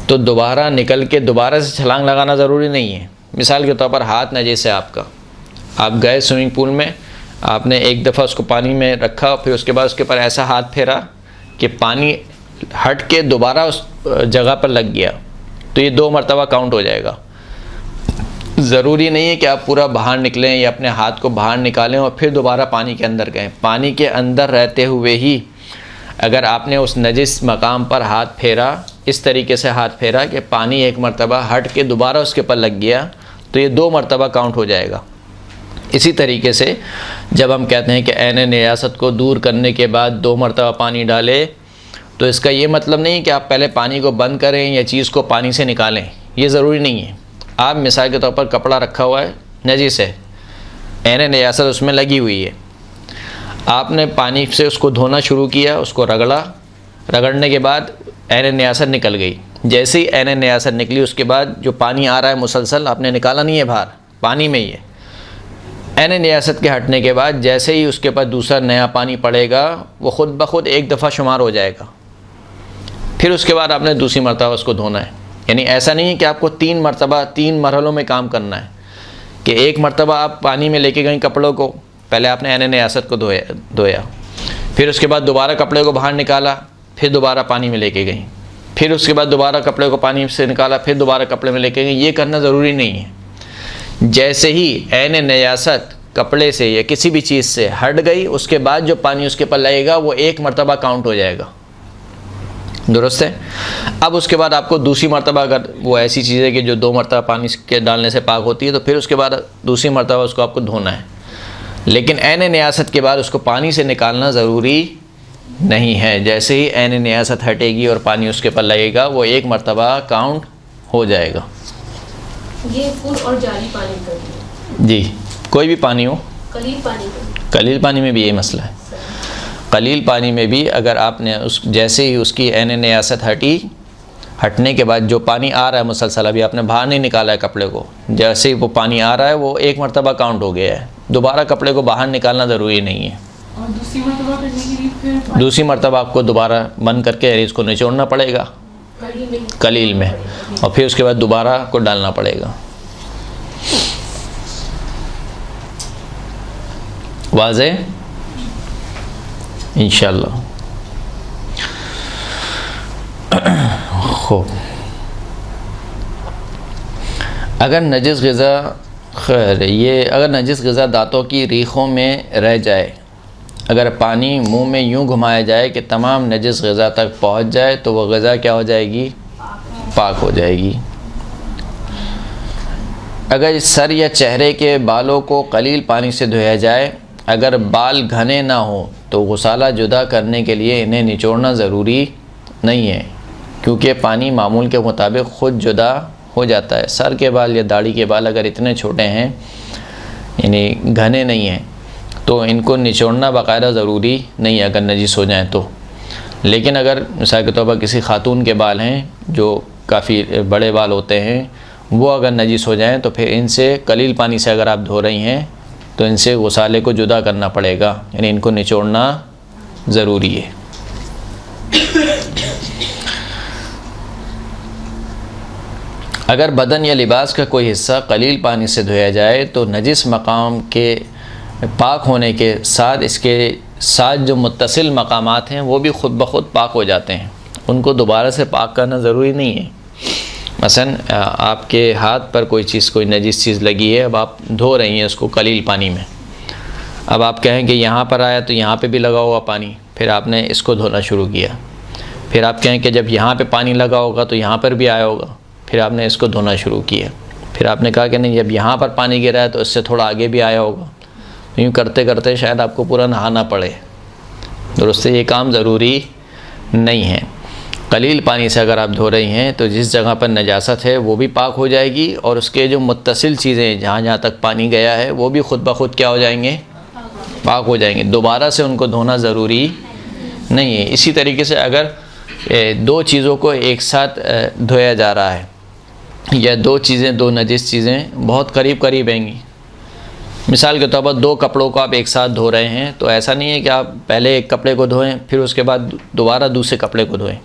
तो दोबारा निकल के दोबारा से छलांग लगाना ज़रूरी नहीं है। मिसाल के तौर पर हाथ नजिस है आपका, आप गए स्विमिंग पूल में, आपने एक दफ़ा उसको पानी में रखा, फिर उसके बाद उसके ऊपर ऐसा हाथ फेरा कि पानी हट के दोबारा उस जगह पर लग गया, तो ये 2 मरतबा काउंट हो जाएगा। ज़रूरी नहीं है कि आप पूरा बाहर निकलें या अपने हाथ को बाहर निकालें और फिर दोबारा पानी के अंदर गएं। पानी के अंदर रहते हुए ही अगर आपने उस नजिस मकाम पर हाथ फेरा, इस तरीके से हाथ फेरा कि पानी एक मरतबा हट के दोबारा उसके ऊपर लग गया, तो ये 2 मरतबा काउंट हो जाएगा। इसी तरीके से जब हम कहते हैं कि ऐन निजासत को दूर करने के बाद 2 मरतबा पानी डालें, तो इसका ये मतलब नहीं कि आप पहले पानी को बंद करें या चीज़ को पानी से निकालें, ये ज़रूरी नहीं है। आप मिसाल के तौर पर कपड़ा रखा हुआ है, नजिस है, ऐन निजासत उसमें लगी हुई है, आपने पानी से उसको धोना शुरू किया, उसको रगड़ने के बाद ऐन निजासत निकल गई। जैसे ही ऐन निजासत निकली उसके बाद जो पानी आ रहा है मुसलसल, आपने निकाला नहीं है बाहर, पानी में ही है। ऐन निजासत के हटने के बाद जैसे ही उसके पास दूसरा नया पानी पड़ेगा, वो ख़ुद ब खुद एक दफ़ा शुमार हो जाएगा। फिर उसके बाद आपने दूसरी मरतबा उसको धोना है। यानी ऐसा नहीं है कि आपको 3 मरतबा 3 मरहलों में काम करना है कि एक मरतबा आप पानी में लेके गई कपड़ों को, पहले आपने ऐन निजासत को धोया, फिर उसके बाद दोबारा कपड़े को बाहर निकाला, फिर दोबारा पानी में लेके गई, फिर उसके बाद दोबारा कपड़े को पानी से निकाला, फिर दोबारा कपड़े में लेके गई। ये करना ज़रूरी नहीं है। जैसे ही ऐन निजासत कपड़े से या किसी भी चीज़ से हट गई, उसके बाद जो पानी उसके ऊपर लगेगा वो एक मरतबा काउंट हो जाएगा। दुरुस्त है। अब उसके बाद आपको दूसरी मरतबा, अगर वो ऐसी चीज़ है कि जो 2 मरतबा पानी के डालने से पाक होती है, तो फिर उसके बाद दूसरी मरतबा उसको आपको धोना है। लेकिन ऐन निजासत के बाद उसको पानी से निकालना ज़रूरी नहीं है। जैसे ही ऐन निजासत हटेगी और पानी उसके ऊपर लगेगा, वो एक मरतबा काउंट हो जाएगा। ये फुल और जारी पानी कर दिया जी, कोई भी पानी हो, कलील पानी कर, कलील पानी में भी ये मसला है। कलील पानी में भी अगर आपने जैसे ही उसकी ऐन निजासत हटने के बाद जो पानी आ रहा है मुसलसल, अभी आपने बाहर नहीं निकाला है कपड़े को, जैसे ही वो पानी आ रहा है वो एक मरतबा काउंट हो गया है। दोबारा कपड़े को बाहर निकालना ज़रूरी नहीं है। और दूसरी मरतबा करने के लिए फिर दूसरी मरतबा आपको दोबारा बंद करके इसको निचोड़ना पड़ेगा कलील में, और फिर उसके बाद दोबारा को डालना पड़ेगा। वाज़े इंशाअल्लाह। खूब। अगर नजिस ग़िज़ा, खैर ये अगर नजिस ग़िज़ा दांतों की रीखों में रह जाए, अगर पानी मुंह में यूं घुमाया जाए कि तमाम नजिस ग़िज़ा तक पहुंच जाए, तो वह ग़िज़ा क्या हो जाएगी? पाक हो जाएगी। अगर सर या चेहरे के बालों को कलील पानी से धोया जाए, अगर बाल घने ना हो, तो गुसाला जुदा करने के लिए इन्हें निचोड़ना ज़रूरी नहीं है, क्योंकि पानी मामूल के मुताबिक ख़ुद जुदा हो जाता है। सर के बाल या दाढ़ी के बाल अगर इतने छोटे हैं, यानी घने नहीं हैं, तो इनको निचोड़ना बाकायदा ज़रूरी नहीं है अगर नजिस हो जाए तो। लेकिन अगर मिसाल के तौर पर किसी खातून के बाल हैं जो काफ़ी बड़े बाल होते हैं, वो अगर नजिस हो जाएं, तो फिर इनसे कलील पानी से अगर आप धो रही हैं, तो इनसे गुसाले को जुदा करना पड़ेगा, यानी इनको निचोड़ना ज़रूरी है। अगर बदन या लिबास का कोई हिस्सा कलील पानी से धोया जाए, तो नजिस मकाम के पाक होने के साथ इसके साथ जो मुत्तसिल मकामात हैं वो भी ख़ुद ब खुद पाक हो जाते हैं। उनको दोबारा से पाक करना ज़रूरी नहीं है। मसलन आपके हाथ पर कोई चीज़, कोई नजीस चीज़ लगी है, अब आप धो रही हैं उसको कलील पानी में। अब आप कहें कि यहाँ पर आया तो यहाँ पे भी लगा हुआ पानी, फिर आपने इसको धोना शुरू किया। फिर आप कहें कि जब यहाँ पे पानी लगा होगा तो यहाँ पर भी आया होगा, फिर आपने इसको धोना शुरू किया। फिर आपने कहा कि नहीं, जब यहाँ पर पानी गिरा है तो इससे थोड़ा आगे भी आया होगा। यूँ करते करते शायद आपको पूरा नहाना पड़े। दुरुस्त, ये काम ज़रूरी नहीं है। कलील पानी से अगर आप धो रही हैं, तो जिस जगह पर नजासत है वो भी पाक हो जाएगी, और उसके जो मुत्तसिल चीज़ें जहाँ जहाँ तक पानी गया है वो भी ख़ुद ब खुद क्या हो जाएंगे? पाक हो जाएंगे। दोबारा से उनको धोना ज़रूरी नहीं है। इसी तरीके से अगर 2 चीज़ों को एक साथ धोया जा रहा है, या 2 चीज़ें, 2 नजिस चीज़ें बहुत करीब करीब आएंगी, मिसाल के तौर पर 2 कपड़ों को आप एक साथ धो रहे हैं, तो ऐसा नहीं है कि आप पहले एक कपड़े को धोएं फिर उसके बाद दोबारा दूसरे कपड़े को धोएं।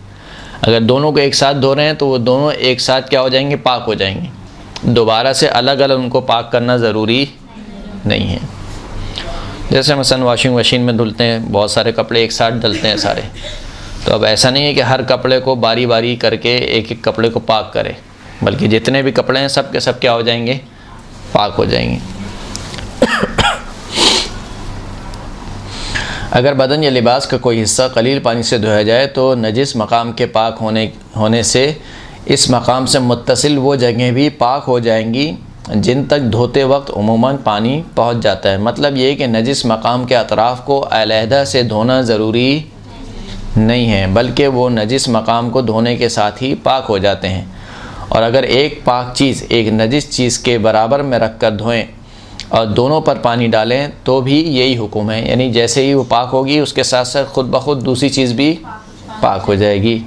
अगर दोनों को एक साथ धो रहे हैं तो वो दोनों एक साथ क्या हो जाएंगे? पाक हो जाएंगे। दोबारा से अलग अलग उनको पाक करना ज़रूरी नहीं है। जैसे मसलन वॉशिंग मशीन में धुलते हैं, बहुत सारे कपड़े एक साथ डलते हैं सारे, तो अब ऐसा नहीं है कि हर कपड़े को बारी बारी करके एक एक कपड़े को पाक करें, बल्कि जितने भी कपड़े हैं सब के सब क्या हो जाएंगे? पाक हो जाएंगे। अगर बदन या लिबास का कोई हिस्सा कलील पानी से धोया जाए तो नजिस मकाम के पाक होने से इस मकाम से मुत्तसिल वो जगह भी पाक हो जाएंगी जिन तक धोते वक्त उमूमन पानी पहुंच जाता है। मतलब ये कि नजिस मकाम के अतराफ़ को अलहदा से धोना ज़रूरी नहीं है, बल्कि वो नजिस मकाम को धोने के साथ ही पाक हो जाते हैं। और अगर एक पाक चीज़ एक नजिस चीज़ के बराबर में रख कर धोएँ और दोनों पर पानी डालें तो भी यही हुक्म है, यानी जैसे ही वो पाक होगी उसके साथ साथ ख़ुद ब खुद दूसरी चीज़ भी पाक हो जाएगी।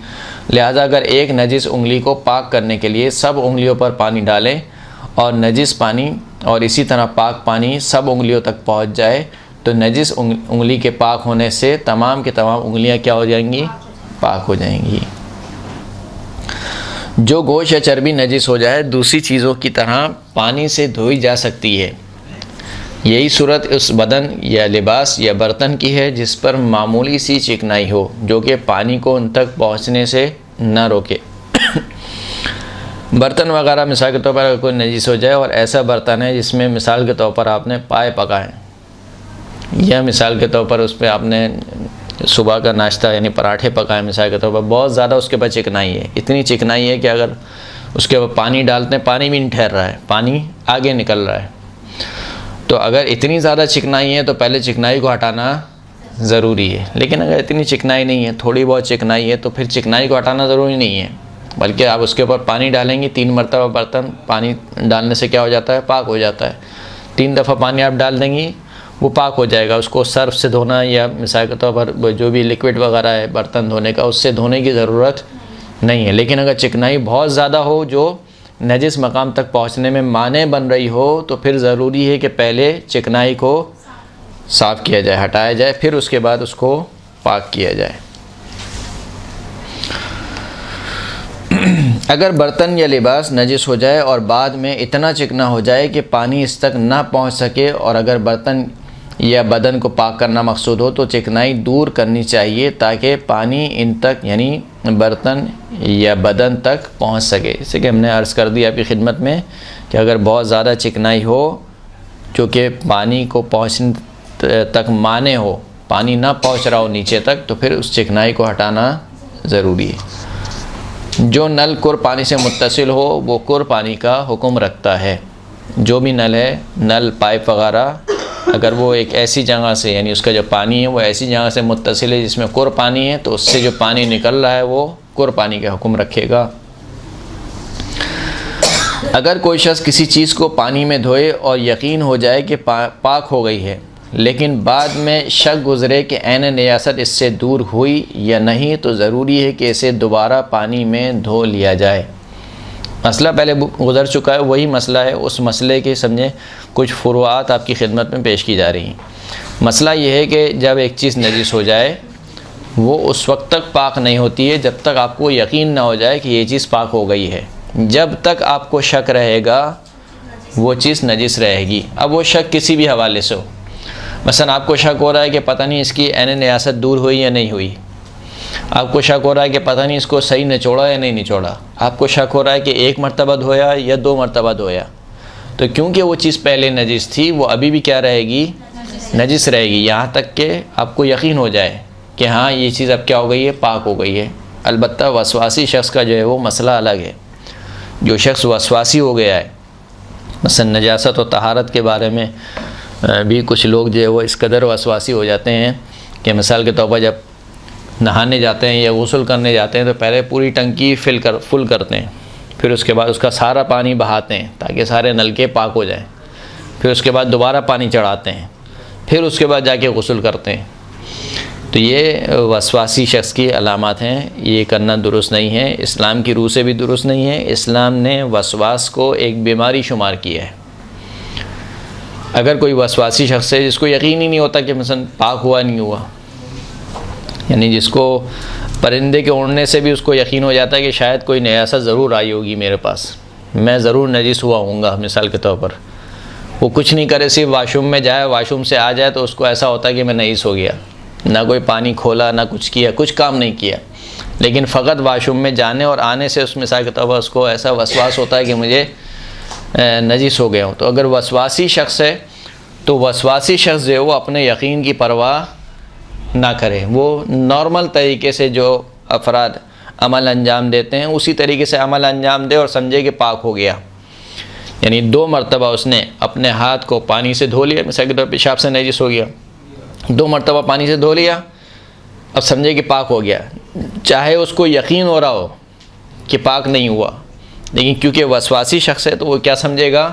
लिहाजा अगर एक नजिस उंगली को पाक करने के लिए सब उंगलियों पर पानी डालें और नजिस पानी और इसी तरह पाक पानी सब उंगलियों तक पहुंच जाए तो नजिस उंगली के पाक होने से तमाम की तमाम उंगलियां क्या हो जाएंगी? पाक हो जाएंगी। जो गोश्त या चर्बी नजिस हो जाए दूसरी चीज़ों की तरह पानी से धोई जा सकती है। यही सूरत उस बदन या लिबास या बर्तन की है जिस पर मामूली सी चिकनाई हो जो कि पानी को उन तक पहुँचने से न रोके। बर्तन वगैरह मिसाल के तौर पर अगर कोई नजीस हो जाए और ऐसा बर्तन है जिसमें मिसाल के तौर पर आपने पाए पकाए या मिसाल के तौर पर उस पर आपने सुबह का नाश्ता यानी पराठे पकाए, मिसाल के तौर पर बहुत ज़्यादा उसके ऊपर चिकनाई है, इतनी चिकनाई है कि अगर उसके ऊपर पानी डालते हैं पानी भी नहीं ठहर रहा है, पानी आगे निकल रहा है। तो अगर इतनी ज़्यादा चिकनाई है तो पहले चिकनाई को हटाना ज़रूरी है। लेकिन अगर इतनी चिकनाई नहीं है, थोड़ी बहुत चिकनाई है, तो फिर चिकनाई को हटाना ज़रूरी नहीं है, बल्कि आप उसके ऊपर पानी डालेंगे 3 मरतबा बर्तन पानी डालने से क्या हो जाता है? पाक हो जाता है। 3 दफ़ा पानी आप डाल देंगी वो पाक हो जाएगा। उसको सर्फ से धोना या मिसाल के तौर पर जो भी लिक्विड वगैरह है बर्तन धोने का उससे धोने की ज़रूरत नहीं है। लेकिन अगर चिकनाई बहुत ज़्यादा हो जो नजिस मकाम तक पहुँचने में माने बन रही हो तो फिर ज़रूरी है कि पहले चिकनाई को साफ़ किया जाए, हटाया जाए, फिर उसके बाद उसको पाक किया जाए। अगर बर्तन या लिबास नजिस हो जाए और बाद में इतना चिकना हो जाए कि पानी इस तक ना पहुंच सके और अगर बर्तन या बदन को पाक करना मकसूद हो तो चिकनाई दूर करनी चाहिए ताकि पानी इन तक यानी बर्तन या बदन तक पहुंच सके। जैसे कि हमने अर्ज़ कर दिया आपकी खिदमत में कि अगर बहुत ज़्यादा चिकनाई हो जो कि पानी को पहुँचने तक माने हो, पानी ना पहुँच रहा हो नीचे तक, तो फिर उस चिकनाई को हटाना ज़रूरी है। जो नल कुर पानी से मुत्तसिल हो वो कुर पानी का हुक्म रखता है। जो भी नल है, नल पाइप वगैरह, अगर वो एक ऐसी जगह से यानी उसका जो पानी है वो ऐसी जगह से मुत्तसिल है जिसमें कुर पानी है तो उससे जो पानी निकल रहा है वो कुर पानी का हुक्म रखेगा। अगर कोई शख्स किसी चीज़ को पानी में धोए और यकीन हो जाए कि पाक हो गई है लेकिन बाद में शक गुज़रे कि ऐन नियासत इससे दूर हुई या नहीं तो ज़रूरी है कि इसे दोबारा पानी में धो लिया जाए। मसला पहले गुज़र चुका है, वही मसला है। उस मसले के समझे कुछ फ़ुरुआत आपकी खिदमत में पेश की जा रही हैं। मसला ये है कि जब एक चीज़ नजिस हो जाए वो उस वक्त तक पाक नहीं होती है जब तक आपको यकीन ना हो जाए कि ये चीज़ पाक हो गई है। जब तक आपको शक रहेगा वो चीज़ नजिस रहेगी। अब वो शक किसी भी हवाले से हो, मसलन आपको शक हो रहा है कि पता नहीं इसकी ऐन नियासत दूर हुई या नहीं हुई, आपको शक हो रहा है कि पता नहीं इसको सही निचोड़ा या नहीं निचोड़ा, आपको शक हो रहा है कि 1 मरतबा धोया या 2 मरतबा धोया, तो क्योंकि वो चीज़ पहले नजिस थी वो अभी भी क्या रहेगी? नजिस रहेगी, यहाँ तक कि आपको यकीन हो जाए कि हाँ ये चीज़ अब क्या हो गई है? पाक हो गई है। अलबत्ता वसवासी शख्स का जो है वो मसला अलग है। जो शख्स वसवासी हो गया है, मसलन नजासत और तहारत के बारे में भी कुछ लोग जो है वो इस कदर वसवासी हो जाते हैं कि मिसाल के तौर पर जब नहाने जाते हैं या गुस्ल करने जाते हैं तो पहले पूरी टंकी फुल करते हैं, फिर उसके बाद उसका सारा पानी बहाते हैं ताकि सारे नलके पाक हो जाएं, फिर उसके बाद दोबारा पानी चढ़ाते हैं, फिर उसके बाद जाके गुस्ल करते हैं। तो ये वसवासी शख्स की अलामत हैं, ये करना दुरुस्त नहीं है, इस्लाम की रूह से भी दुरुस्त नहीं है। इस्लाम ने वसवास को एक बीमारी शुमार किया है। अगर कोई वसवासी शख्स है जिसको यकीन ही नहीं होता कि मसलन पाक हुआ नहीं हुआ, यानी जिसको परिंदे के उड़ने से भी उसको यकीन हो जाता है कि शायद कोई नयासत ज़रूर आई होगी मेरे पास, मैं ज़रूर नजिस हुआ हूँगा, मिसाल के तौर पर वो कुछ नहीं करे, सिर्फ वाशरूम में जाए, वाशरूम से आ जाए तो उसको ऐसा होता है कि मैं नजिस हो गया, ना कोई पानी खोला, ना कुछ किया, कुछ काम नहीं किया, लेकिन फ़कत वाशरूम में जाने और आने से उस मिसाल के तौर पर उसको ऐसा वसवास होता है कि मुझे नजिस हो गया हूँ। तो अगर वसवासी शख्स है तो वसवासी शख्स जो है वो अपने यकीन की परवाह ना करें। वो नॉर्मल तरीके से जो अफराद अमल अंजाम देते हैं उसी तरीके से अमल अंजाम दे और समझे कि पाक हो गया। यानी 2 मरतबा उसने अपने हाथ को पानी से धो लिया, मिसाल के तौर पर पेशाब से नजिस हो गया, 2 मरतबा पानी से धो लिया, अब समझे कि पाक हो गया। चाहे उसको यकीन हो रहा हो कि पाक नहीं हुआ, लेकिन क्योंकि वसवासी शख्स है तो वो क्या समझेगा,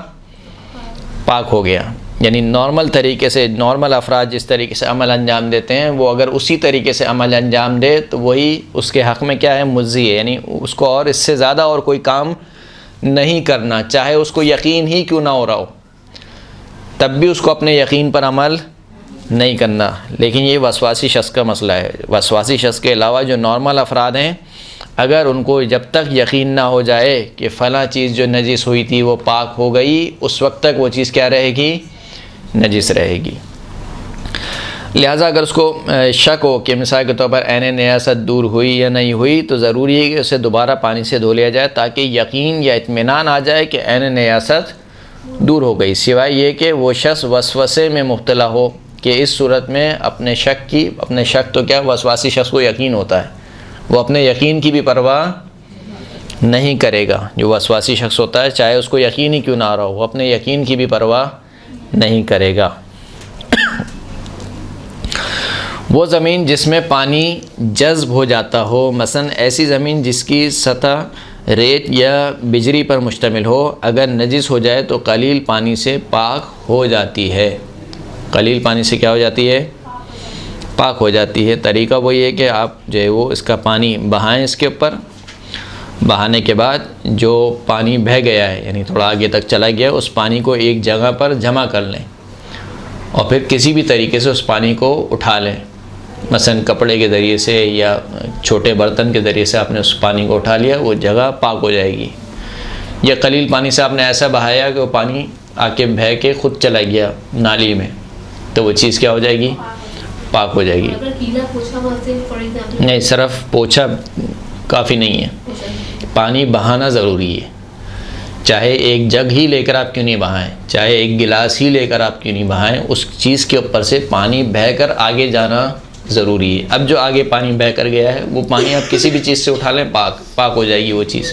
पाक हो गया। यानी नॉर्मल तरीके से, नॉर्मल अफराद जिस तरीके से अमल अंजाम देते हैं वो अगर उसी तरीके से अमल अंजाम दे तो वही उसके हक़ में क्या है, मुज्ज़ी है। यानी उसको और इससे ज़्यादा और कोई काम नहीं करना, चाहे उसको यकीन ही क्यों ना हो रहा हो, तब भी उसको अपने यकीन पर अमल नहीं करना। लेकिन ये वसवासी शख्स का मसला है। वसवासी शख्स के अलावा जो नॉर्मल अफराद हैं, अगर उनको जब तक यकीन ना हो जाए कि फ़लाँ चीज़ जो नजिस हुई थी वो पाक हो गई, उस वक्त तक वो चीज़ क्या रहेगी, नजिस रहेगी। लिहाजा अगर उसको शक हो कि मिसाल के तौर पर ऐन नजासत दूर हुई या नहीं हुई, तो ज़रूरी है कि उसे दोबारा पानी से धो लिया जाए ताकि यकीन या इत्मीनान आ जाए कि ऐन नजासत दूर हो गई। सिवाय ये कि वो शख्स वसवसे में मुब्तला हो कि इस सूरत में अपने शक तो क्या, वसवासी शख्स को यकीन होता है, वो अपने यकीन की भी परवाह नहीं करेगा। जो वसवासी शख्स होता है, चाहे उसको यकीन ही क्यों ना आ रहा हो, वो अपने यकीन की भी परवाह नहीं करेगा। वो ज़मीन जिसमें पानी जज़्ब हो जाता हो, मसलन ऐसी ज़मीन जिसकी सतह रेत या बिजरी पर मुश्तमिल हो, अगर नजिस हो जाए तो कलील पानी से पाक हो जाती है। कलील पानी से क्या हो जाती है, पाक हो जाती है। तरीका वही है कि आप जो है वो इसका पानी बहाएं, इसके ऊपर बहाने के बाद जो पानी बह गया है, यानी थोड़ा आगे तक चला गया, उस पानी को एक जगह पर जमा कर लें और फिर किसी भी तरीके से उस पानी को उठा लें। मसलन कपड़े के ज़रिए से या छोटे बर्तन के ज़रिए से आपने उस पानी को उठा लिया, वो जगह पाक हो जाएगी। या कलील पानी से आपने ऐसा बहाया कि वो पानी आके बह के ख़ुद चला गया नाली में, तो वो चीज़ क्या हो जाएगी, पाक हो जाएगी। अगर गीला पोछा वहाँ से फॉर एग्जाम्पल, नहीं, सिर्फ पोछा काफ़ी नहीं है, पानी बहाना ज़रूरी है। चाहे एक जग ही लेकर आप क्यों नहीं बहाएं, चाहे एक गिलास ही लेकर आप क्यों नहीं बहाएं, उस चीज़ के ऊपर से पानी बहकर आगे जाना ज़रूरी है। अब जो आगे पानी बह कर गया है वो पानी आप किसी भी चीज़ से उठा लें, पाक हो जाएगी वो चीज़।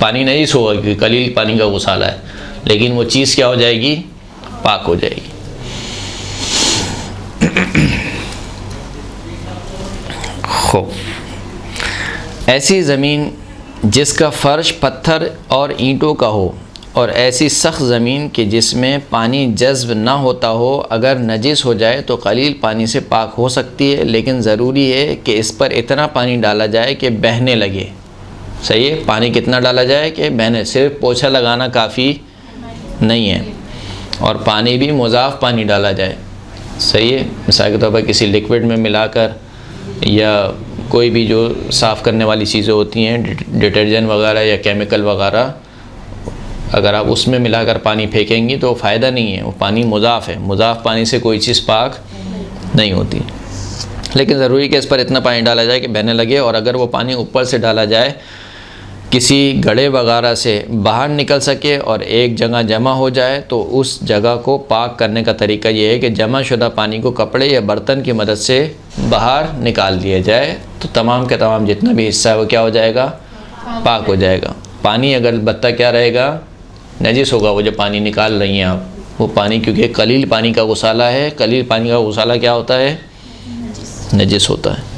पानी नजिस होगा क्योंकि कलील पानी का गुसाला है, लेकिन वो चीज़ क्या हो जाएगी, पाक हो जाएगी। खूब, ऐसी ज़मीन जिसका फ़र्श पत्थर और ईंटों का हो और ऐसी सख्त ज़मीन कि जिसमें पानी जज़्ब ना होता हो, अगर नजिस हो जाए तो कलील पानी से पाक हो सकती है, लेकिन ज़रूरी है कि इस पर इतना पानी डाला जाए कि बहने लगे। सही है, पानी कितना डाला जाए कि बहने, सिर्फ पोछा लगाना काफ़ी नहीं है, और पानी भी मुज़ाफ़ पानी डाला जाए। सही है, मिसाल के तौर पर किसी लिक्विड में मिलाकर या कोई भी जो साफ़ करने वाली चीज़ें होती हैं, डिटर्जेंट वगैरह या केमिकल वगैरह, अगर आप उसमें मिलाकर पानी फेंकेंगी तो फ़ायदा नहीं है, वो पानी मुज़ाफ़ है। मुज़ाफ़ पानी से कोई चीज़ पाक नहीं होती, लेकिन ज़रूरी कि इस पर इतना पानी डाला जाए कि बहने लगे। और अगर वो पानी ऊपर से डाला जाए किसी गड्ढे वगैरह से बाहर निकल सके और एक जगह जमा हो जाए, तो उस जगह को पाक करने का तरीका ये है कि जमा शुदा पानी को कपड़े या बर्तन की मदद से बाहर निकाल दिया जाए, तो तमाम के तमाम जितना भी हिस्सा है वो क्या हो जाएगा, पाक हो जाएगा। पानी अगर बत्ता क्या रहेगा, नजिस होगा। वो जो पानी निकाल रही हैं आप, वो पानी क्योंकि कलील पानी का गुसाला है, कलील पानी का गुसाला क्या होता है, नजिस होता है।